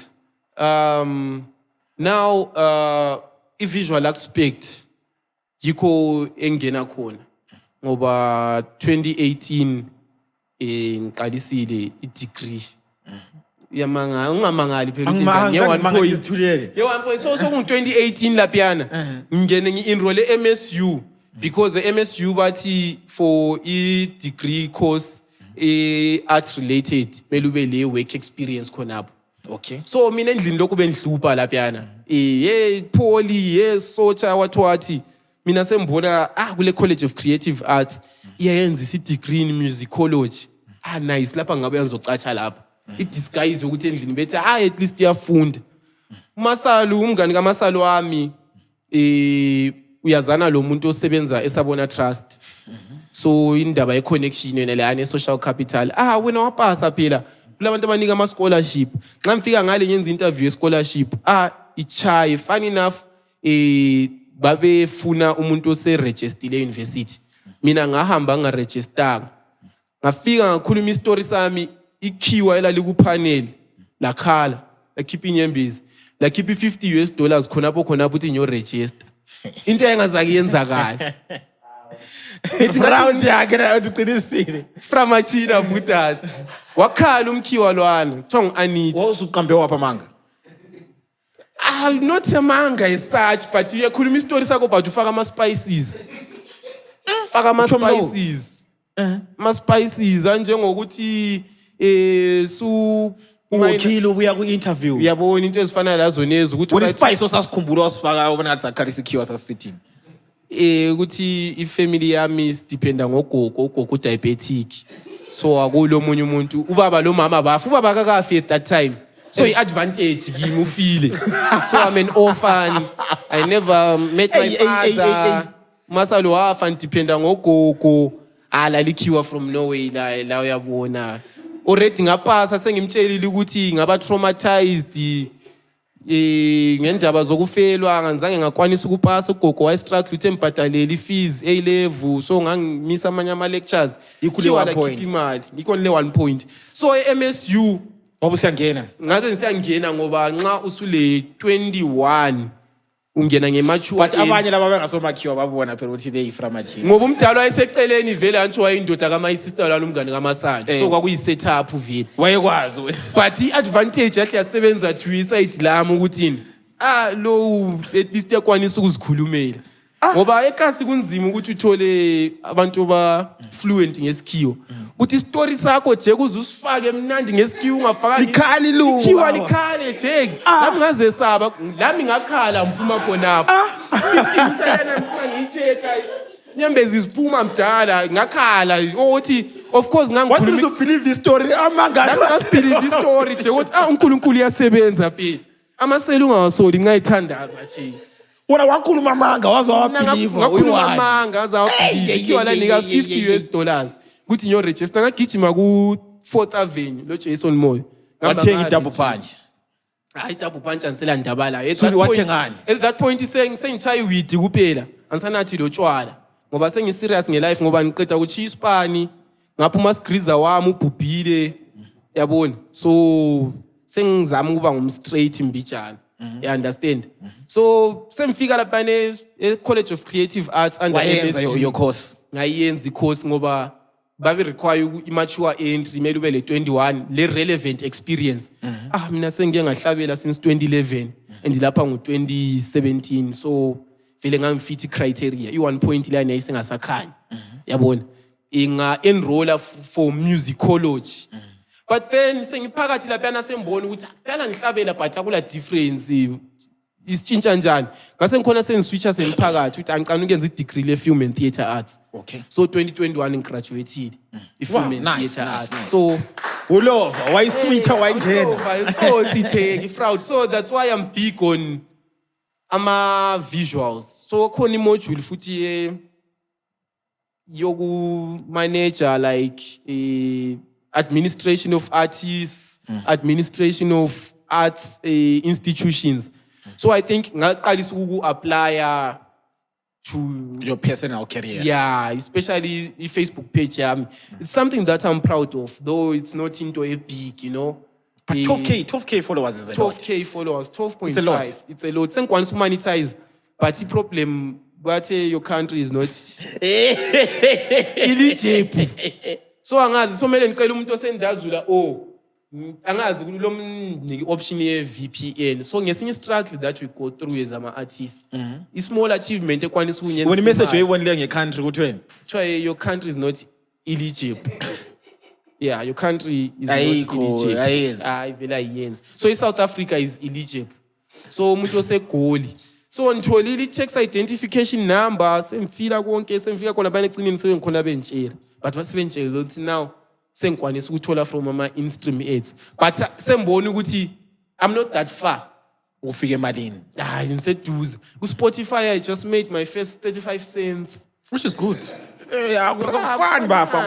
now i-visual aspect yikho engena khona ngoba 2018 ngiqalisile i-degree ungamangali phela ye-1 so kungu-2018 laphiyana ngingene ngi-enroll e-MSU because the-MSU bathi for i-degree course art related mele ube le work experience khonapho okay so mina endlini lokhu bengihlupha laphiyana poly socha wathi mina sembona kule College of Creative Arts iyayenza isi-degree in musicology nice lapha ngabe yanzocatsha lapha i-disguise ukuthi endlini bethi at least iyafunda uMasalu umngani kaMasalu wami uyazana lo muntu osebenza esabona trust. So indaba ye connection yena la social capital. Wena wapasa phela. Kulabantu abanika ama scholarship. Xa mfika ngale ngenza interview ye scholarship. Ichaye funny enough babefuna umuntu ose-register university. Mina ngahamba ngaregister. Ngafika ngakhuluma istory sami ikhiwa elali kupanel lakhala lakhipha inyembezi lakhipha $50 khonapho uthi nyo register. Into engazake yenzakala. It's round yakhe na uqinisile. From Achina Butas. Wakhala umkhiwa lwana. Kuthiwa ngu-Anita. Wawusuqambe wapha manga? Not a manga as such, but uyakhuluma istory sakho but ufaka ama-spices. Faka ama-spices. Ama-spices anjengokuthi ukhilo ubuya ku-interview. Uyabona into ezifana lazo nezo ukuthi une-spice osasikhumbula wasifaka ubona ngathi sakhalisa ikhiwa sasisithini. Ukuthi ifamily yami sidependa ngogogo, ugogo udiabetic. So akulo omunye umuntu, ubaba lo mama bafu, ubaba akakafi at that time. So i-advantage kimi ufile. So I'm an orphan. I never met my father. Masalo wafa ndipenda ngogogo. Lalikhiwa from Norway la uyabona. Already ngapasa sengimtshelile ukuthi ngaba traumatized ngendaba zokufelwa ngizange ngakwanisa ukupasa ugogo wa struggle ukuthi embhadalele ifees A level so ngangimisa amanye ama lectures ikule 1 point imali ikonle 1 point so eMSU wabusiyangena ngabe ngisiyangena ngoba nxa usule 21 ungena ngemature but abanye laba bengasomakhiwa babona phela ukuthi le iframachini ngoba umdala wayeseceleni vele antsho wayindoda kama sister lalo umngane kaMasana so kwakuyi setup vele wayekwazi but i-advantage yahle yasebenza to iside lami ukuthini lo at least yakwanisa ukuzikhulumela ngoba ekasi kunzima ukuthi uthole abantu ba fluent ngesikhiwo ukuthi story sakho je kuzusifake emnandi ngesikhiwo ungafaka likhali lu ikhiwa likhale je lami ngaze saba lami ngakhala mphuma khonapho imsana ngicheka nyembezi ziphuma mdala ngakhala ukuthi of course ngangikhuluma what do you believe this story amangani believe this story je ukuthi uNkulunkulu uyasebenza phela amaseli ungawasoli ngayithandaza nje wona wakhuluma amanga wazwa wabelieve ngakhuluma amanga azawabelieve ikhiwa lanika $50 ukuthi nyo register ngagijima ku 4th Avenue lo Jason Moyo wathenga double punch double punch ansela ndabala at that point sengichaye widi kuphela ansanathi lo tshwala ngoba sengiserious ngelife ngoba ngiqeda ukuchiya ispani ngaphuma sigriza wami ubhubhile yabona so sengizama ukuba ngumstraight mbijana you understand so semfika lapha College of Creative Arts under your course ngayenza course ngoba babe require immature entry mele ube le 21 le relevant experience mina sengike ngahlabela since 2011 and lapha ngo2017 so vele ngangifit criteria i1 point la nayisengasakhanya yabona inga enroll for musicology but then sengiphakathi lapha nasembona ukuthi akudala ngihlabela but akula difference isitshintsha njani ngase ngikhona sengiswitcha semphakathi ukuthi angicane ukenza i-degree le-film and theatre arts okay so 2021 ngigraduated i-film and theatre arts so ulova wayiswitcha wayingena so sitheke fraud so that's why I'm big on ama-visuals so khona imodule futhi yoku manager like administration of artists administration of arts institutions so I think ngaqalisa uku-apply to your personal career yeah especially i-Facebook page yami it's something that I'm proud of though it's not into a big you know but 12k followers is a lot 12k followers 12.5 it's a lot sengikwanisa umonetize but the problem but your country is not eligible so angazi so mele ngicela umuntu osendazula angazi lo mniki option ye VPN so ngesinye struggle that we go through as ama artists i small achievement ekwanisa unyenza when message uyibonile ngeCountry kuthweni try your country is not eligible yeah your country is not eligible vela yenza so South Africa is eligible so umuntu osegoli so ngitholile i-tax identification number semfila konke semfika khona bani ecinini sebengikhona bentshela but basebentshela ukuthi now sengikwanisa ukuthola from ama instream aids but sembona ukuthi I'm not that far ufike emalini. Hayi ngiseduze. Ku-Spotify I just made my first 35 cents. Which is good. Akufani bafa,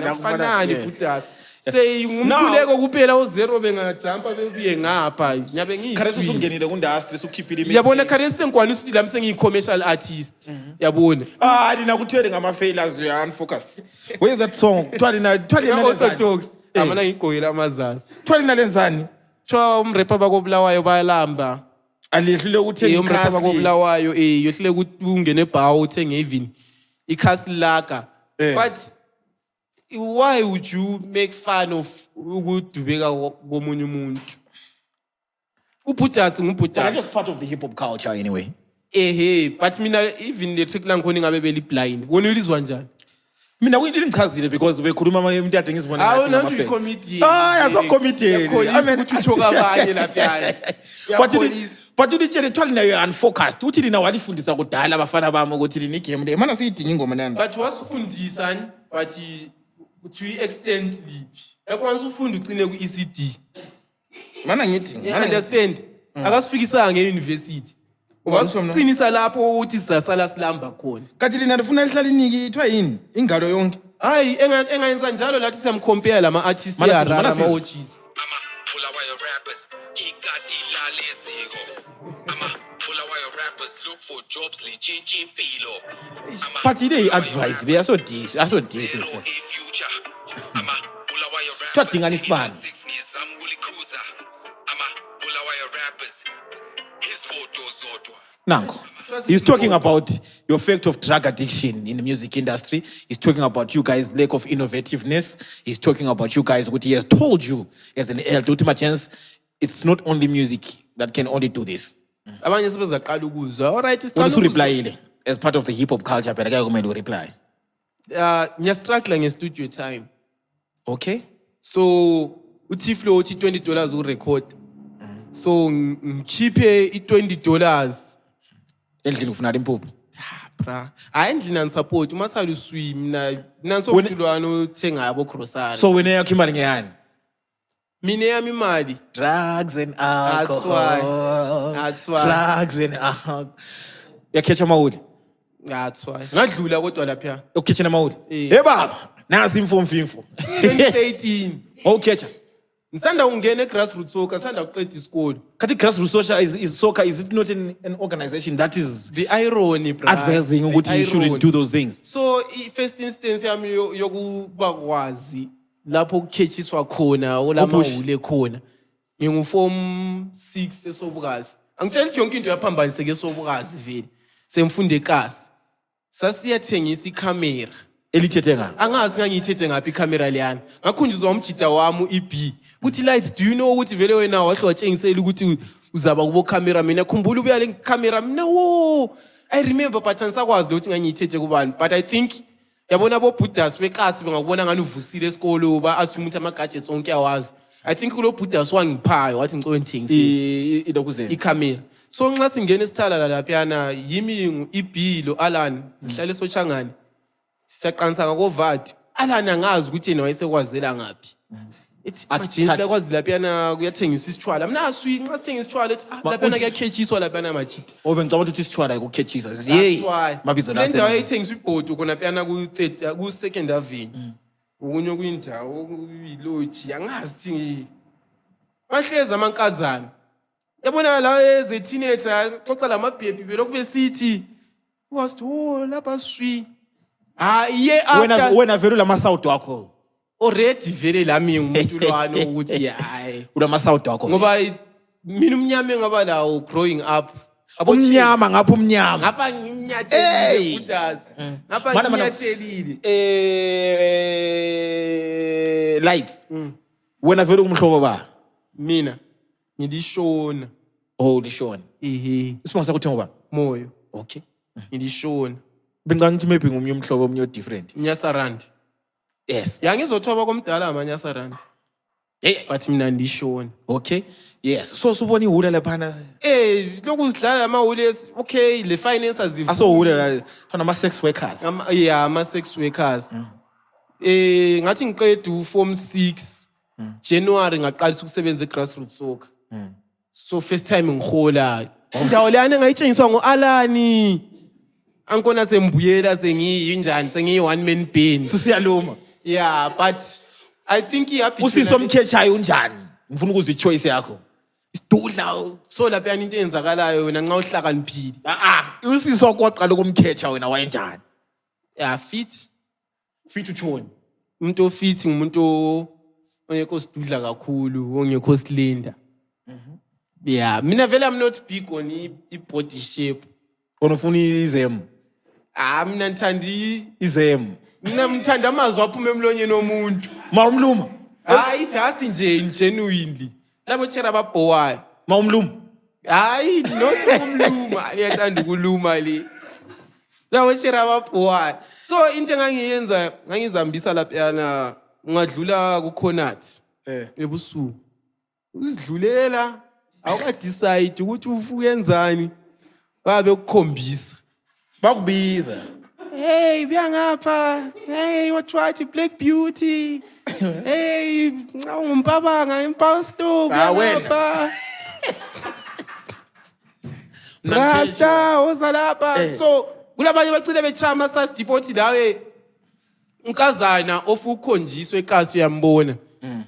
Akufanani yes. Buddhas. Say ngumkhuleko kuphela u0 bengajumpa bebuye ngapha. Nyabe Kharesu ngiyiswi. usungenile ku-industry usukhiphile imali. Yabona Kharesu sengikwanisa ukuthi lami sengiyi-commercial artist. Yabona. Lina kuthwele ngama-failures, you are unfocused. Where is that song? Kuthiwa lina lenzani? Orthodox. Amana ngigqokile amazazi. Kuthiwa lina lenzani? Kuthiwa umrapper WakoBulawayo bayalamba. Aliyehlule ukuthenga Umrapper ikhasi. WakoBulawayo yohlule ungene ebhawu uthenge even ikhasi laka. But why would you make fun of ukudubeka komunye umuntu? Ubhudas But I'm ngubhudas. just part of the hip hop culture anyway. But mina even the trick langikhona ngabe beli blind. Wona ulizwa njani? Mina ngichazile because bekhuluma umuntu ade ngizibona Awu ngathi nanti ngama-facts. comedian. Yazo comedian. Amen ukuthi uchoka abanye lapha. But ulitshele kuthiwa lina you're unfocused. Uthi lina walifundisa kudala abafana bami ukuthi lina igame le. Mana siyidinga ingoma nani. But wasifundisa but to extent lipi. Ekwanisa ufunda ucine ku-ECD. Mana ngithi. Understand? Akasifikisanga ngeuniversity. Wasiqinisa lapho ukuthi sasala silamba khona. Kanti lina lifuna lihlala iniki ithiwa yini? Ingalo yonke. Hayi engayenza njalo lathi siyamcompare lama artists yarara ama OGs. Bulawayo rappers, ikati laleziko. Bulawayo rappers look for jobs, lichinchi impilo. But they advise, they are so decent. Future. Bulawayo Chatting rappers. and fun. 6 years amkulikhuza. Bulawayo rappers. His photo zodwa. Nango. He's talking about your effect of drug addiction in the music industry. He's talking about you guys' lack of innovativeness. He's talking about you guys, what he has told you as an ultimate chance. It's not only music that can only do this. Abanye sebezaqala ukuzwa. Alright, What sicela is reply as part of the hip hop culture? But I can't reply. ngiyastruggle nge-studio time. Okay. So uTiflo uthi $20 urecord. So ngikhiphe i$20. Endlini ufuna impuphu. Bra. Hayi endlini anisupport umasali uswi mina nansokutulwana uthenga yabo grocery. So wena yakho imali ngeyani? Mina yami imali. Drugs and alcohol. That's why. Drugs and alcohol. Yakhetha amawuli. That's why. Ngadlula kodwa lapha. Ukhetha amawuli. Eh. Hey baba, nasi imfomfimfo. 2018. Ukhetha. Ngisanda ungena egrassroots soccer, ngisanda uqeda isikole. Kati grassroots soccer is soccer. Is it not an organization that is The irony, bro. advising ukuthi you shouldn't do those things? So first instance yami yokuba kwazi lapho ukukhethiswa khona olamawule khona. Ngingu-form 6 esobukazi. Angitshela yonke into yaphambaniseke esobukazi vele. Semfunde eKasi. Sasiyathengisa ikhamera. Elithethe nga. Angazi ngangiyithethe ngaphi ikhamera leyana. Ngakhunjuzwa umjida wami uEB. Uthi lights, do you know ukuthi vele wena wahle watshengisela ukuthi uzaba kubo camera mina khumbula ubuya le camera mina wo. I remember but ansakwazi ukuthi ngangiyithethe kubani. But I think yabona bo Buddhas beKasi bengakubona ngani uvusile esikole ba assume ukuthi ama gadgets onke yawazi. I think kulo Buddhas wangiphayo wathi ngicela ngithengise Idokuzeni. ikhamera. So nxa singena esithala laphana yimi uEB lo Alan sihlale sochangani. Siyaqanisa ngakovati. Alan angazi ukuthi yena wayesekwazela ngapi. It's majinsi kwazi laphana kuyathengiswa isitshwala. Mina aswi nxa sithengisa isitshwala laphana kuyakhethiswa laphana machita. Ngicabanga ukuthi isitshwala ukukhetshisa. Hey, mabizo le ndawo ayithengiswa ibhodo khona laphana ku second avenue. Ukunye kuyindawo kuyilodge angazi thi bahleza amankazana. Yabona la eze teenager xoxa lamabhebi belokhu besithi was to lapha swi. Ye after Wena vele lamasawuti wakho. already vele lami ngumuntu lwano ukuthi hayi Ulamasawuti wakho. ngoba mina umnyama engaba lawo growing up Umnyama ngapha umnyama. ngapha nginyathelile Buddhas ngapha nginyathelile Lights. Wena vele umhlobo ba. mina ngilishona Lishona. Isibongo sakho uthenga ba? moyo Okay. ngilishona Bengicanga ukuthi maybe ngumnye umhlobo omnye different. Nyasarand Yes. yangizothoba komdala amanyasarand but mina ndishona Okay. Yes. So subona ihula laphana. lokhu sidlala amahule okay le finance azivu Asohula ama sex workers. ama sex workers ngathi ngiqeda uform 6 January ngaqalisa ukusebenza egrassroots soccer So first time ngihola. Indawo leyana engayitshengiswa ngo-Alani. Angikona sembuyela sengiyinjani sengiyi one man band. Susiyaluma. Yeah, but I think happy. Usisi omkhechayo unjani? Ngifuna ukuza ichoice yakho. Isidudla. So lapha into eyenzakalayo wena nxa uhlakaniphile. Usisi wakwaqala ukumkhecha wena wayenjani? Yeah, fit utshoni. umuntu ofit ngumuntu ongekho sidudla kakhulu, ongekho silinda. Yeah, mina vele I'm not big on body shape. Onofuna izemu. Mina ngithanda Izemu. mina ngithanda amazwi aphuma emlonyeni womuntu. Mawumluma. Hayi just nje genuinely. Labo tshera babhowayo. Mawumluma. Hayi not umluma, ngiyathanda ukuluma le. Labo tshera babhowayo. So into engangiyenza ngangizambisa lapha yana ungadlula kukhonati. Ebusuku. Uzidlulela awuka decide ukuthi ufuyenzani. Babe ukukhombisa. Bakubiza. Hey, buyangapha. Hey, what Black Beauty. Hey, ngumpabanga imposto buyangapha. Rasta ozalapha. So, kulabanye bacile bechama sas deport lawe. Unkazana ofukhonjiswe eKasi uyambona.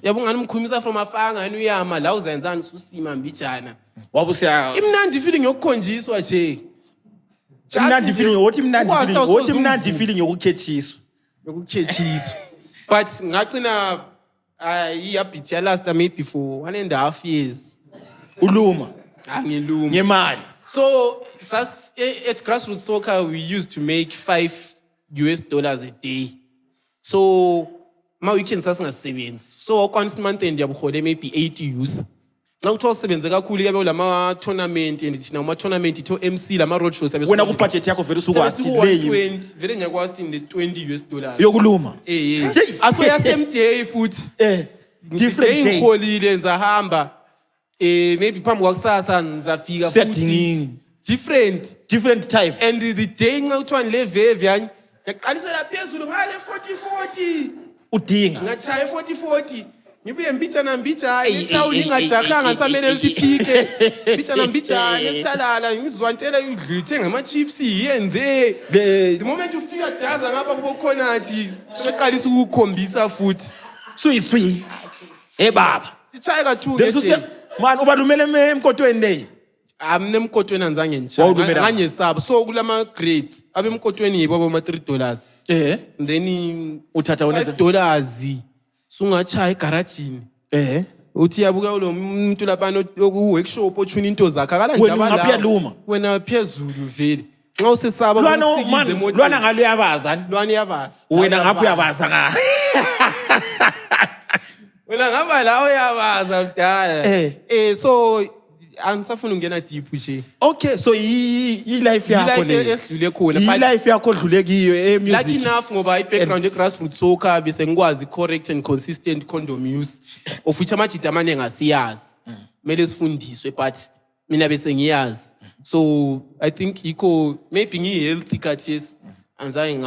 Yabo ngani umkhumisa from afanga ngani uyama la uzenzani usima mbijana. Wabusiya. Imnandi feeling yokukhonjiswa nje. Imnandi feeling imnandi feeling yokukhethiswa. Yokukhethiswa. But ngacina iyabhithi last maybe for 1.5 years. Uluma. Angiluma. Ngemali. So at grassroots soccer we used to make $5 a day. So my weekends sasingasebenzi. So once month end yabuhole maybe 80 use. Now to sebenze kakhulu yabe lama tournament and thina uma tournament to MC lama road shows yabe wena ku budget yakho vele usukwazi leyi 20 vele ngiyakwazi in the $20 yokuluma aso ya same day futhi different day ngiholile nzahamba maybe phambi kwakusasa nzafika futhi different type and the day nxa kuthiwa levevi yani ngiyaqalisela phezulu ngale 40 udinga ngachaya 40 ngibuye mbijana ithawuli ngajahanga ngisamele lithi phike mbijana esithalala ngizwantela udlithe ngama-chips here and there the moment ufika daza ngapha kubokhonati sebeqalisa ukukhombisa futhi swi baba ichaye ka-2 man ubalumele emkotweni leyi mina emkotweni anzange nganyesaba so kulama grades abemkotweni yibo abama-$3 then uthatha $5 sungachaya egarajini uthi yabuka lo muntu lapha oku-workshop othuna into zakhe akalanda wena phezulu vele nxa usesaba lwana ngalo uyabaza lwana uyabaza wena ngapha uyabaza nga wena ngapha la uyabaza mdala so angisafuna ungena deep nje okay so i-life yakho le esidlule khona i-life yakho odlule kiyo music lucky enough ngoba i-background ye-grassroots soccer bese ngikwazi correct and consistent condom use of which amajida amaningi asiyazi kumele sifundiswe but mina bese ngiyazi so I think yikho maybe ngiyi-healthy kathi yes anzange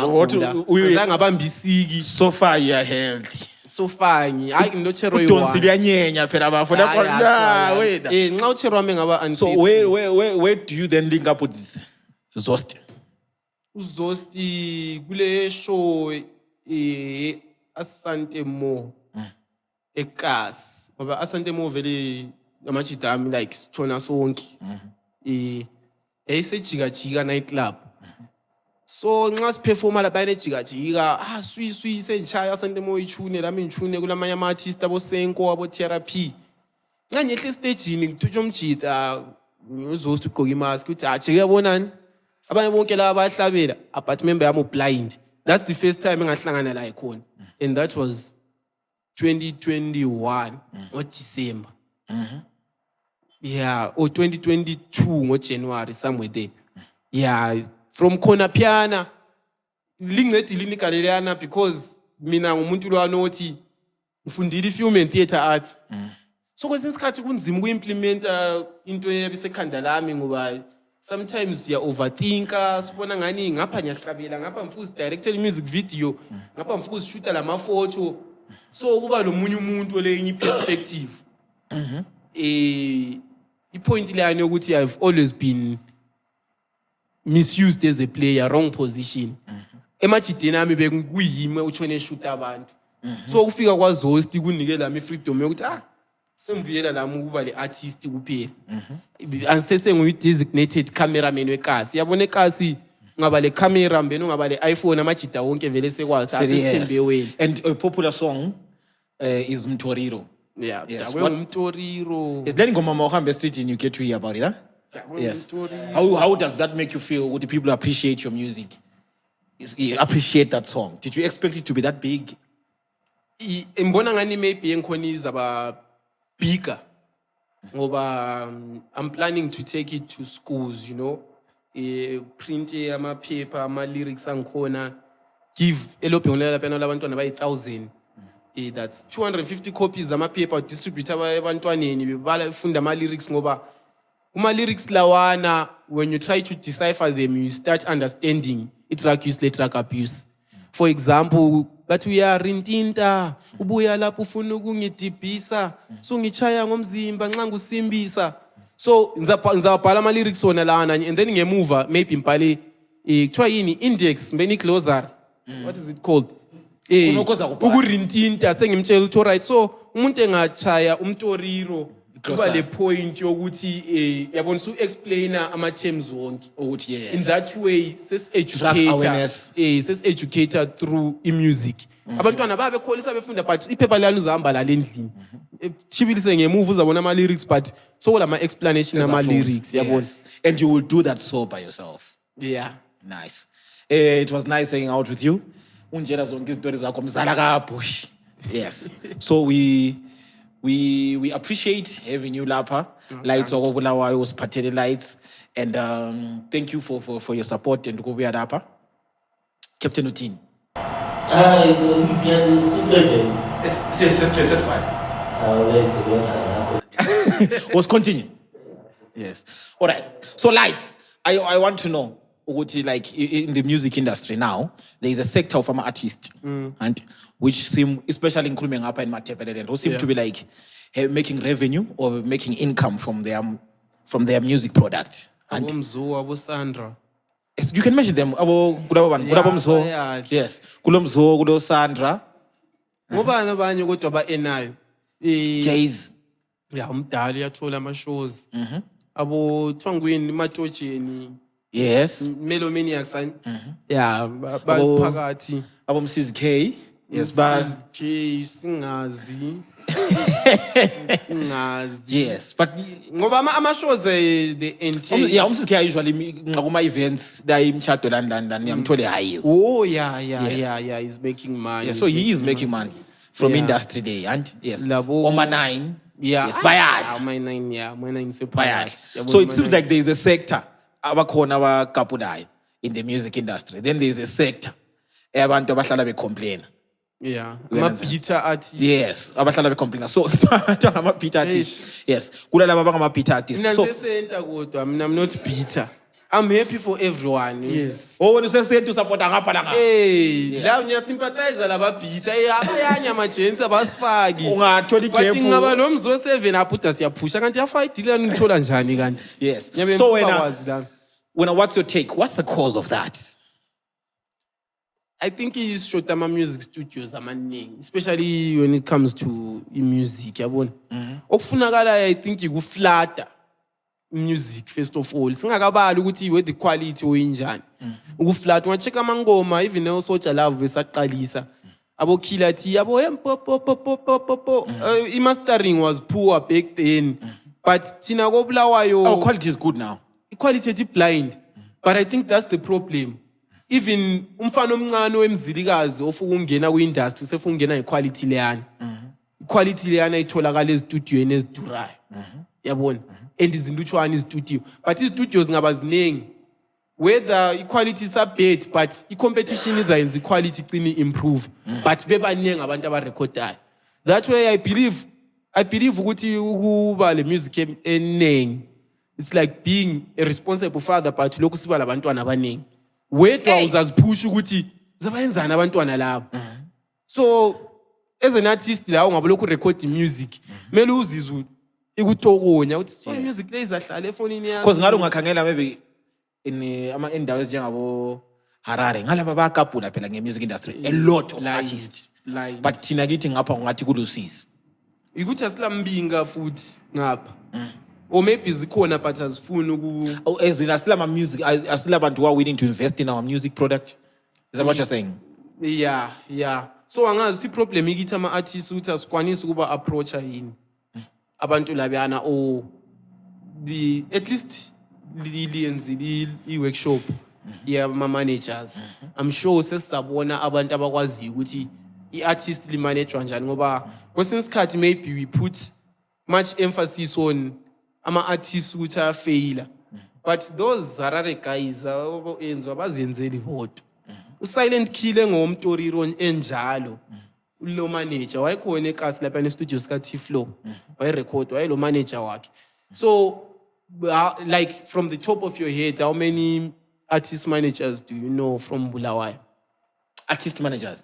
ngabambisiki so far you are healthy so fine hayi nginochero udonsi liyanyenya phela bafo lapho wena nxa uchero wami ngaba so where do you then link up with Zosti uZosti kule show Asante Mo eKasi ngoba Asante Mo vele amajida ami like sithona sonke eyisejika nightclub so nxa siperforma lapha enejika swi senchaya Asante Mo ichune lami ngichune kulamanye ama-artist abosenko abo-therapy nganyehle estagini ngithutsha umjida uZosti ugqoke imask uthi jeke yabonani abanye bonke laba bayahlabela but member yami blind that's the first time engahlangana la ikhona and that was 2021 ngoDecember yeah or 2022 ngoJanuary somewhere there yeah from khona piana lingcedi linikalelana because mina ngumuntu lwanothi ngifundile film and theater arts so kwesinye isikhathi kunzima ukuimplementa into yabisekhanda lami ngoba sometimes you overthinker sibona ngani ngapha ngiyahlabela ngapha mfuzi director music video ngapha mfuzi shoota lama photo so kuba lo munye umuntu olenye perspective point leyani yokuthi I've always been misused as a player, wrong position. Emachideni ami bekuyimi utshone shoot abantu. So ukufika kwaZosti kunike lami freedom yokuthi sengibuyela lami ukuba le artist kuphela. Ansese nguyi designated cameraman wekasi. Yabona ekasi ngaba le camera mbeni ungaba le iPhone amajida wonke vele sekwazi asithembe wena. And a popular song is Mtoriro. Yeah, yes. Mtoriro. Is that ngoma mawuhambe street and you get to hear about it, huh? Yes. How does that make you feel? Would the people appreciate your music? You appreciate that song? Did you expect it to be that big? Mbona ngani maybe enkhona izaba bigger. Ngoba I'm planning to take it to schools, you know. Print ama paper, ama lyrics angikhona. Give elobhengela lapha labantwana bayi 1000. That's 250 copies ama paper distribute abantwaneni bebala ifunda ama lyrics ngoba uma lyrics lawana when you try to decipher them you start understanding drug use le drug abuse. For example, bathi uyarintinta ubuya lapho ufuna ukungidibhisa sungichaya ngomzimba nxa ngusimbisa. So ngizabhala ama lyrics wona lana and then ngemuva maybe mbhale kuthiwa yini index mbeni glossary. What is it called? Ukurintinta sengimtshela ukuthi alright so umuntu engachaya umtoriro kuba le point yokuthi yabona su explainer ama terms wonke ukuthi yes. In that way ses educator through music. Abantwana babe kholisa befunda but iphepha lani uzahamba la endlini. Chibilise ngemuva uzabona ama lyrics but so lama explanation ama lyrics yabona. And you will do that so by yourself. Yeah. Nice. It was nice hanging out with you. Unjela zonke izinto zakho mzala kabush. Yes. So we appreciate having you lapha. Lights WakoBulawayo usiphathele lights and thank you for your support and ukubuya lapha. Captain Uthini. Was continue. Yes. All right. So lights. I want to know. Like in the music industry now, there is a sector of artists, and which seem, especially in Kulumengapa and Matepelele, who seem to be like making revenue or making income from their music product. And Sandra. Yes, you can mention them. Yes, Kulomzo, Kulo Sandra. Ngobani abanye kodwa ba enayo. Jays. Yeah, umdali yathola ama shows. Abo Twangweni Matotsheni. Yes. Melomaniacs. Yeah, phakathi. Abo Mrs K. Yes, Mrs K singazi. Yes, but ngoba ama shows the entail. Yeah, Mrs K usually ngakuma events they imchado London ngiyamthole hayi. Oh yeah, he's making money. Yeah, so he is making money from industry day and yes. Oma 9. Yeah. Yes, Bayash. My 9 Bayash. So it seems like there is a sector abakhona abakapulayo in the music industry. Then there is a sector abantu abahlala becomplain. Yeah. Ama-beta artists. Yes, abahlala becomplain. So ama-beta artists. Yes. Kula laba abangama-beta artists. So I'm not bitter. I'm happy for everyone. Yes. Oh, when you say to support ngapha la ngapha. Hey, la ngiyasympathize laba bita. Abanye ama gents abasifaki. Ungatholi gap. Bathi ngaba lo mzo 7 aphuta siyaphusha kanti yafight ile ngithola njani kanti? Yes. So what's your take? What's the cause of that? I think it's short ama music studios amaningi, especially when it comes to music, yabona. Okufunakala I think ikuflata music first of all. Singakabali ukuthi where the quality oyinjani. Ukuflata ungacheck amangoma even no Soja Love besaqalisa. Abo Killer T abo mastering was poor back then. But thina WakoBulawayo our quality is good now. Quality is blind. But I think that's the problem. Even umfana omncane wemzilikazi ofuka ungena ku-industry sefuna ungena ngequality leyana. Quality leyana itholakala ezistudioini ezidurayo. Yabona? And izindutshwana istudio. But istudios ngaba ziningi. Whether equality is a bit, but i-competition izayenza equality igcine improve. But bebaningi abantu abarekhodayo. That way I believe ukuthi ukuba le music eningi. It's like being a responsible father but lokhu siba labantwana abaningi. Wedwa uzazipusha ukuthi zabayenzana abantwana labo. So as an artist la ungabe lokhu record music, mele uzizwe ikutokonya uthi so music le izahlala efonini yakho because ngalo ungakhangela maybe in indawo ezinjengabo Harare ngalaba bayakapula phela nge-music industry a lot of artists but thina kithi ngapha ngathi kulusisi ikuthi asilambinga futhi ngapha or maybe zikhona but azifuni asila music asila bantu who are willing to invest in our music product. Is that what you're saying? Yeah so angazi ukuthi problem ikithi ama-artists ukuthi asikwanisi ukuba approacha yini abantu labiyana or at least liyenzile i-workshop yama-managers. I'm sure sesizabona abantu abakwaziyo ukuthi i-artist limanejwa njani ngoba kwesinye isikhathi maybe we put much emphasis on ama-artists ukuthi ayafeyila but those Harare guys enziwa bazenzeli bodwa. Usilent Killer ngomtoriro enjalo ulo manager wayekhona eKasi lapha ne-studio sika-T-Flow wayerecord wayelo manager wakhe. So like from the top of your head, how many artist managers do you know from Bulawayo? Artist managers?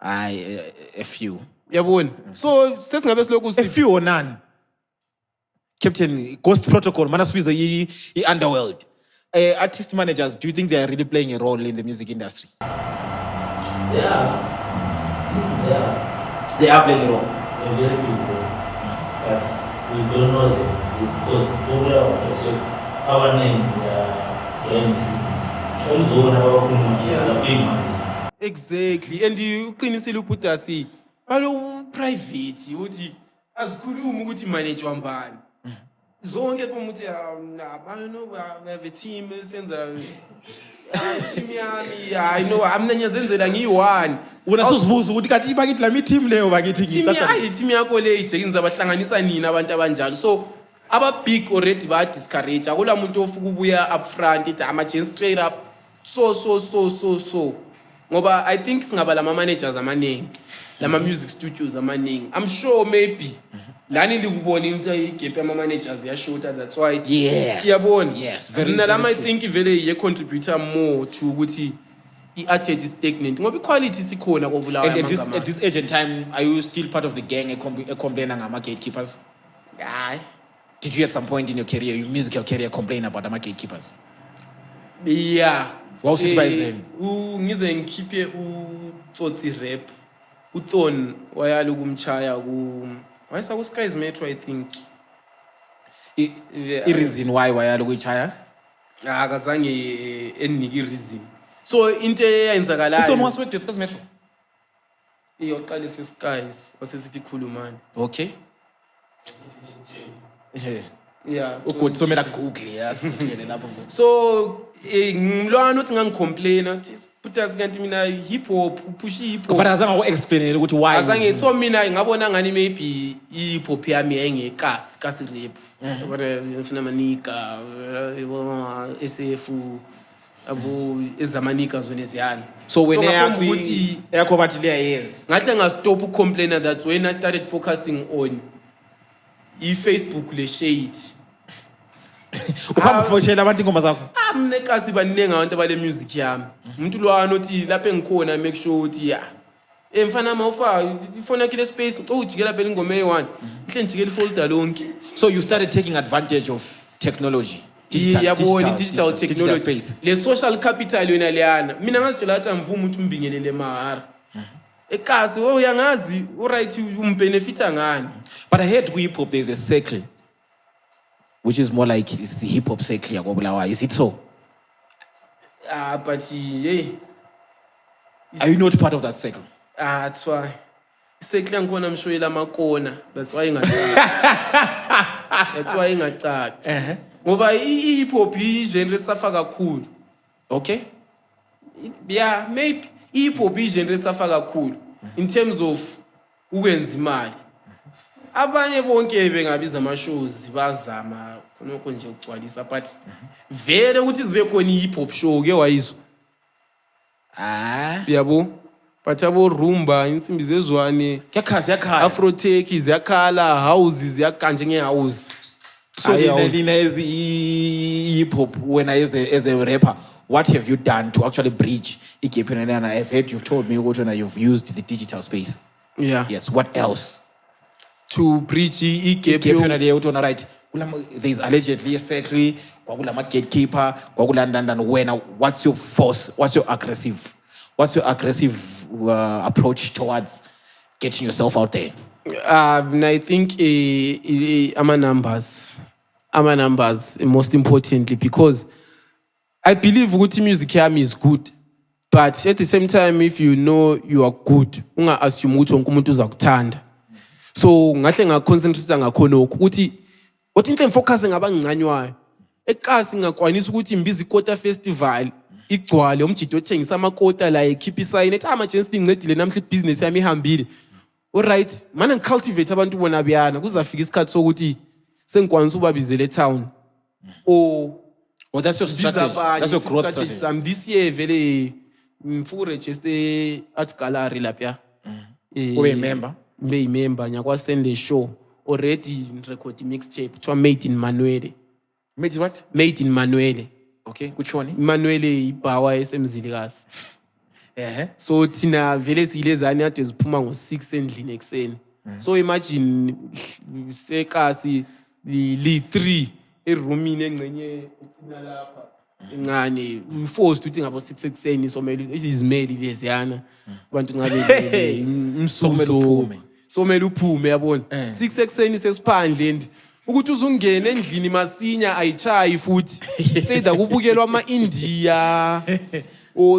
A few. Yabona. So sesingabe silokhu a few or none. Captain Ghost Protocol manasbiza i-underworld. Artist managers, do you think they are really playing a role in the music industry? Yeah. They are playing a role. A very big role. But we don't know them because Bulawayo, our name, exactly. And you qinisile ukuthi asi balo private uthi azikhuluma ukuthi manage wambani. Zonke umuthi I know we have a team senza team yami I know amnanyazenzela ngiyi1 unasuzibuza ukuthi kathi bakithi la team leyo bakithi team yakho le ijekini zabahlanganisa nini abantu abanjalo. So aba big already ba discourage akula muntu ofuka ubuya up front ithi ama gen straight up so ngoba I think singaba lama managers amaningi lama music studios amaningi. I'm sure maybe lani likubona ukuthi igap ama managers yashota, that's why yabona very I think vele ye contributor more to ukuthi i-artist is stagnant ngoba quality sikhona koBulawayo amagama. At this age and time, are you still part of the gang complaining ngama gatekeepers? Hayi. Did you at some point in your career, your musical career, complain about the gatekeepers? Yeah. Wawusithi bayenzeni? Ngize ngikhiphe uTsotsi rap. uThon wayala ukumchaya wayesa ku Skies Metro, I think. I reason why wayala ukuchaya? Akazange enike reason. So into eyenzakalayo. uThon was with Skies Metro. Iyoqala Skies wasesithi khulumani. Okay. Yeah. Good. So mera Google yasikutshele lapho. So ngilwana uthi ngangicomplain uthi putas kanti mina hip hop upush hip hop. But azange explain ukuthi why. Azange so mina ngabona ngani maybe hip hop yami engekasi rap. Kodwa ngifuna manika SF abo ezamanika zone eziyana. So when yakho bathi leya yes. Ngahle ngastop ucomplain, that's when I started focusing on Facebook le shade. Uhamfoshela abantu ingoma zakho. Mnekasi banengi abantu abale music yami. Umuntu lwana uthi lapha engikhona make sure uthi mfana mawufa ifona kile space ujikela phela ingoma eyi1 ihle njikela ifolder lonke. So you started taking advantage of technology. Digital technology. Le social capital yona leyana. Mina ngazitshela ukuthi angivuma ukuthi umbingelele mahara. Ekasi uyangazi uright umbenefita ngani. But I heard hip hop there's a circle which is more like it's the hip hop circle yakoBulawayo. Is it so? But are you not part of that circle? That's why. Circle ngikona mshoyela amakona. That's why ingacaki. Ngoba i-hip hop i-genre safa kakhulu. Okay. Yeah, maybe hip hop i-genre safa kakhulu in terms of ukwenza imali. Abanye bonke bengabiza ama-shows bazama khonokho nje ukugcwalisa but vele ukuthi zibe khona i-hip hop show ke wayizwa. Yabo. But abo rumba insimbi zezwane yakhala Afrotech ziyakhala houses ziyakanje ngehouse. So Lina is hip hop when I as a rapper, what have you done to actually bridge igap? And I've heard you've told me you've used the digital space. Yeah. Yes. What else? to bridge igap Gap yona leyo uthi right. There's allegedly a secretary, kwakulama gatekeeper, kwakulandana wena. What's your force? What's your aggressive approach towards getting yourself out there? I think our numbers, most importantly, because I believe ukuthi music yami is good, but at the same time, if you know you are good, unga assume ukuthi wonke umuntu uzakuthanda. So ngahle ngaconcentrate ngakhonokho ukuthi wathi into focus ngabangcanywayo. Ekasi ngakwanisa ukuthi imbizi kota festival igcwale umjido othengisa amakota la ekhipha isayini ethi ama-chance incedile namhla ibusiness yami ihambile. Alright, mana ngicultivate abantu bona biyana kuzafika isikhathi sokuthi sengikwanisa ubabizela etown. Well, that's your strategy. That's your growth strategy. This year vele mfuku register at gallery lapha. Remember? Remember nyakwa send a show already record mixtape to made in Manuele. Made what? Made in Manuele. Okay, which one? Manuele ibawa Mzilikazi. So thina vele silezani ade ziphuma ngo6 endlini ekseni. So imagine sekasi li 3 eroomini engcenye ethina lapha incane forced ukuthi ngabo 6 ekseni somele izimeli leziyana abantu ngabe umsukumelo somele uphume yabona 6 ekseni sesiphandle and ukuthi uzungena endlini masinya ayichayi futhi sayida kubukelwa ama-India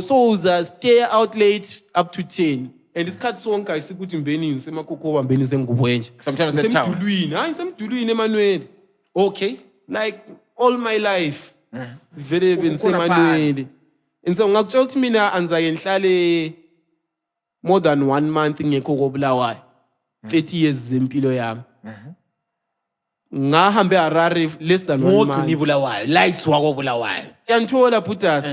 so uza stay out late up to 10 and isikhathi sonke ayisikuthi mbenini semakhokhoba mbeni sengubo enje Sometimes in town. Semdulwini hayi semdulwini eManuele. Okay. Like all my life vele benseManuele and so ngakutshela ukuthi mina anzaye ngihlale more than 1 month ngekho koBulawayo 30 years zempilo yami. Ngahambe Harare less than 1 month. More Bulawayo, lights WakoBulawayo. Yanthola putas.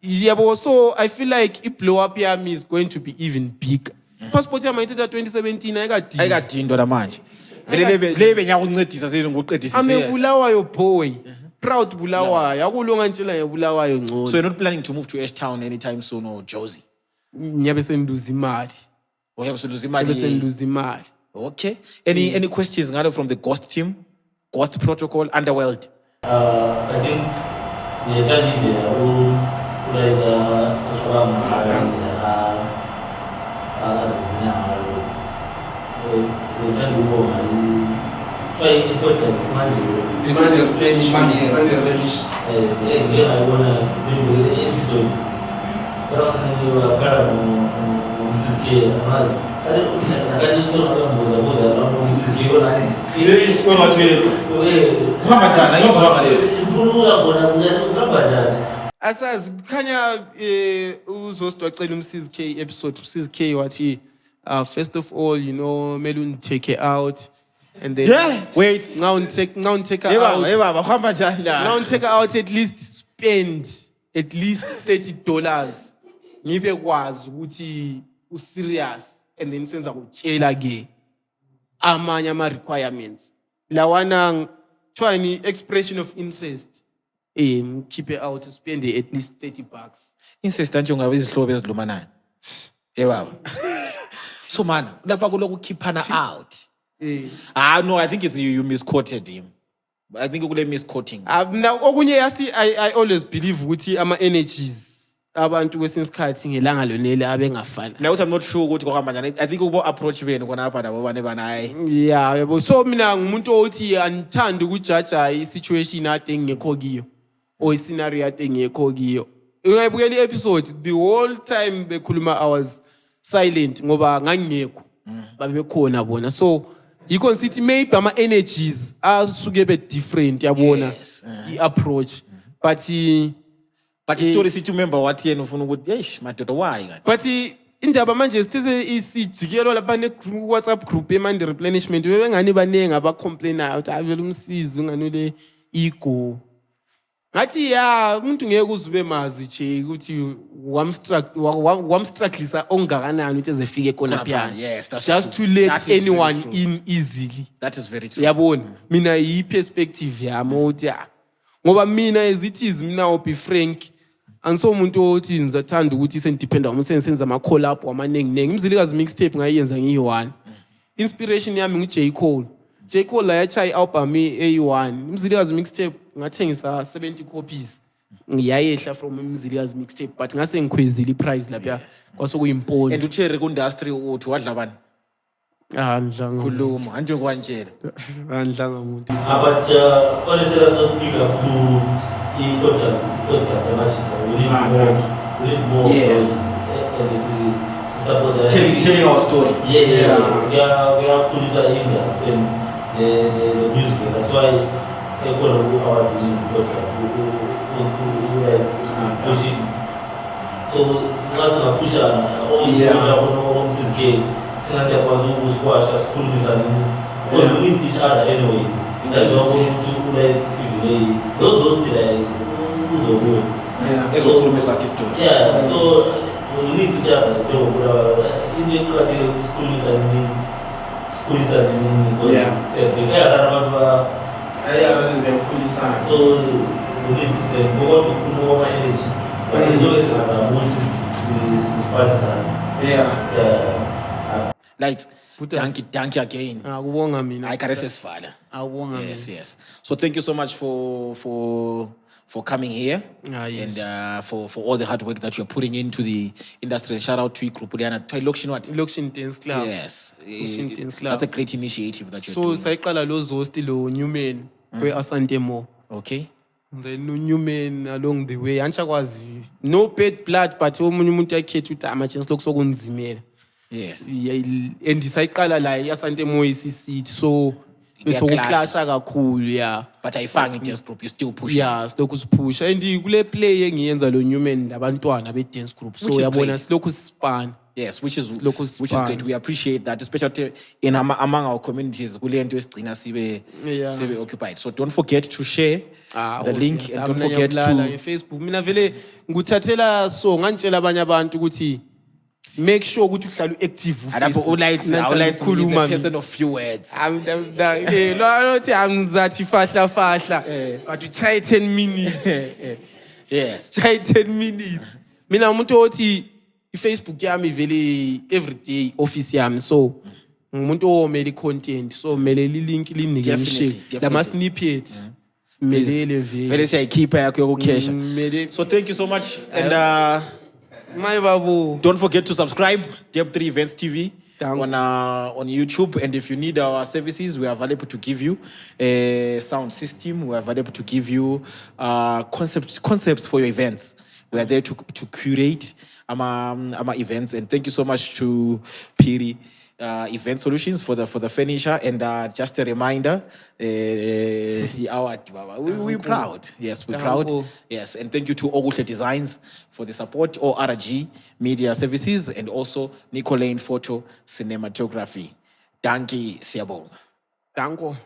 Yabo, so I feel like if blow up yami is going to be even bigger. Passport yami ithatha 2017 ayikadindwa namanje. Vele lebe nyakuncedisa sezi ngokuqedisa. I'm a Bulawayo boy. Proud Bulawayo. Akulonga ntshela ngeBulawayo ngcono. So you're not planning to move to H-Town anytime soon or Josie? Ngiyabe senduza imali. Uyabe senduza imali. Ngiyabe senduza imali. Okay. Any questions ngalo from the Ghost team? Ghost protocol, Underworld? I think the challenge is Asazi khanya uzosicela uMsizi K episode Msizi K wathi first of all you know mele take it out and then wait now take her out at least spend at least $30 ngibe kwazi ukuthi userious and then senza kutshela ke amanye ama requirements lawana try ni expression of incest keep it out to spend at least $30. Incest anje ungabe izihlobo ezilumanayo. Baba. So man, lapha kuloku khiphana out. No, I think it's you misquoted him. I think ukule misquoting. Now okunye yasi I always believe ukuthi ama energies abantu kwesinye isikhathi ngelanga lonele abengafana. Now I'm not sure ukuthi kwahamba njani. I think ubo approach benu kona apha nabo bane banayi. Yeah, yabo. So mina ngumuntu othi anithanda ukujaja i-situation ade ngekho kiyo. Or scenario ade ngekho kiyo. Ungayibukela i-episode the whole time bekhuluma I was silent ngoba ngangekho. Babe bekhona bona. So you can see maybe ama energies asuke be different yabona i-approach but story sithi remember wathi yena ufuna ukuthi eish madoda why kanti. But indaba manje sithe isijikelo lapha ne WhatsApp group emande replenishment bebengani banenge abacomplainayo ukuthi avela umsizi unganule ego. Ngathi umuntu ngeke uzube mazi nje ukuthi wamstructlisa ongakanani ukuthi ezefike khona phana. Yes, that's just true. to let That is anyone in easily. That is very true. Yabona mina yi perspective yami ukuthi ngoba mina as it is mina will be frank angiso umuntu othi ngizathanda ukuthi sendependa umuntu senza ama collab wamanengi Mzilikazi mixtape ngayenza ngiyi1 inspiration yami ngu-J Cole. J Cole la yachayi album A1. Mzilikazi mixtape ngathengisa 70 copies. Ngiyayehla from Mzilikazi mixtape but ngase ngikhwezile iprice lapha kwasokuyimpondo. And uCherry ku-industry uthi wadla bani? Andlanga. Khuluma, anje kwanjela. Andlanga umuntu. But honestly, let's not pick up to the podcast we need more. Yes. Support Telling our story. We are producer in the music. That's why our podcast pushing. So since I push on this game, since I was squash as producer, because we need each other anyway. That's why we need to those things who's a good. Yeah. So we need each other. In the country, schools and so we need to say we want to put more energy. But it's always as a Like, thank you again. Akubonga mina. I can father. Akubonga mina. Yes. So thank you so much for coming here Yes. and for all the hard work that you're putting into the industry. And shout out to Ikrupuliana. Lokshin Dance Club. Yes. Lokshin Dance Club. That's a great initiative that you're So doing. sayiqala lo zosti lo Newman kwe Asante Mo. Okay. The Newman along the way anchakwazi no bad blood but omunye umuntu yakhetha uthi ama-chance lokusokunzimela. Yes. And sayiqala la Asante Mo isisithi so besokuklasha kakhulu yeah. But I found in dance group, you still push. Yeah, silokhu sipusha and kule play engiyenza lo Newman labantwana be dance group so Which is yabona great. silokhu sipana. Yes, which is Silokhu great. We appreciate that, especially in among our communities. Kule nto esigcina sibe occupied. So don't forget to share the link and don't forget to Facebook. Mina vele nguthathela so ngantshela abanye abantu ukuthi make sure ukuthi uhlala active. Alapho ulights is a person of few words. I'm not angizathi fahla but you try 10 minutes. Yes. Try 10 minutes. Mina umuntu othi Facebook yami vele everyday office yami so umuntu omele content so mele link linike share lama snippets melele vele Vele siyayikhipha yakho yokukhesha. So thank you so much and my babu don't forget to subscribe Deb3 Events TV Thank on YouTube, and if you need our services, we are available to give you a sound system. We are available to give you concepts for your events. We are there to curate our events, and thank you so much to Piri Event Solutions for the furniture. And just a reminder, we're proud. Yes, we're proud. Yes, and thank you to Ogusha Designs for the support, or RG Media Services, and also Nicolane Photo Cinematography. Danke, Siabong. Danko.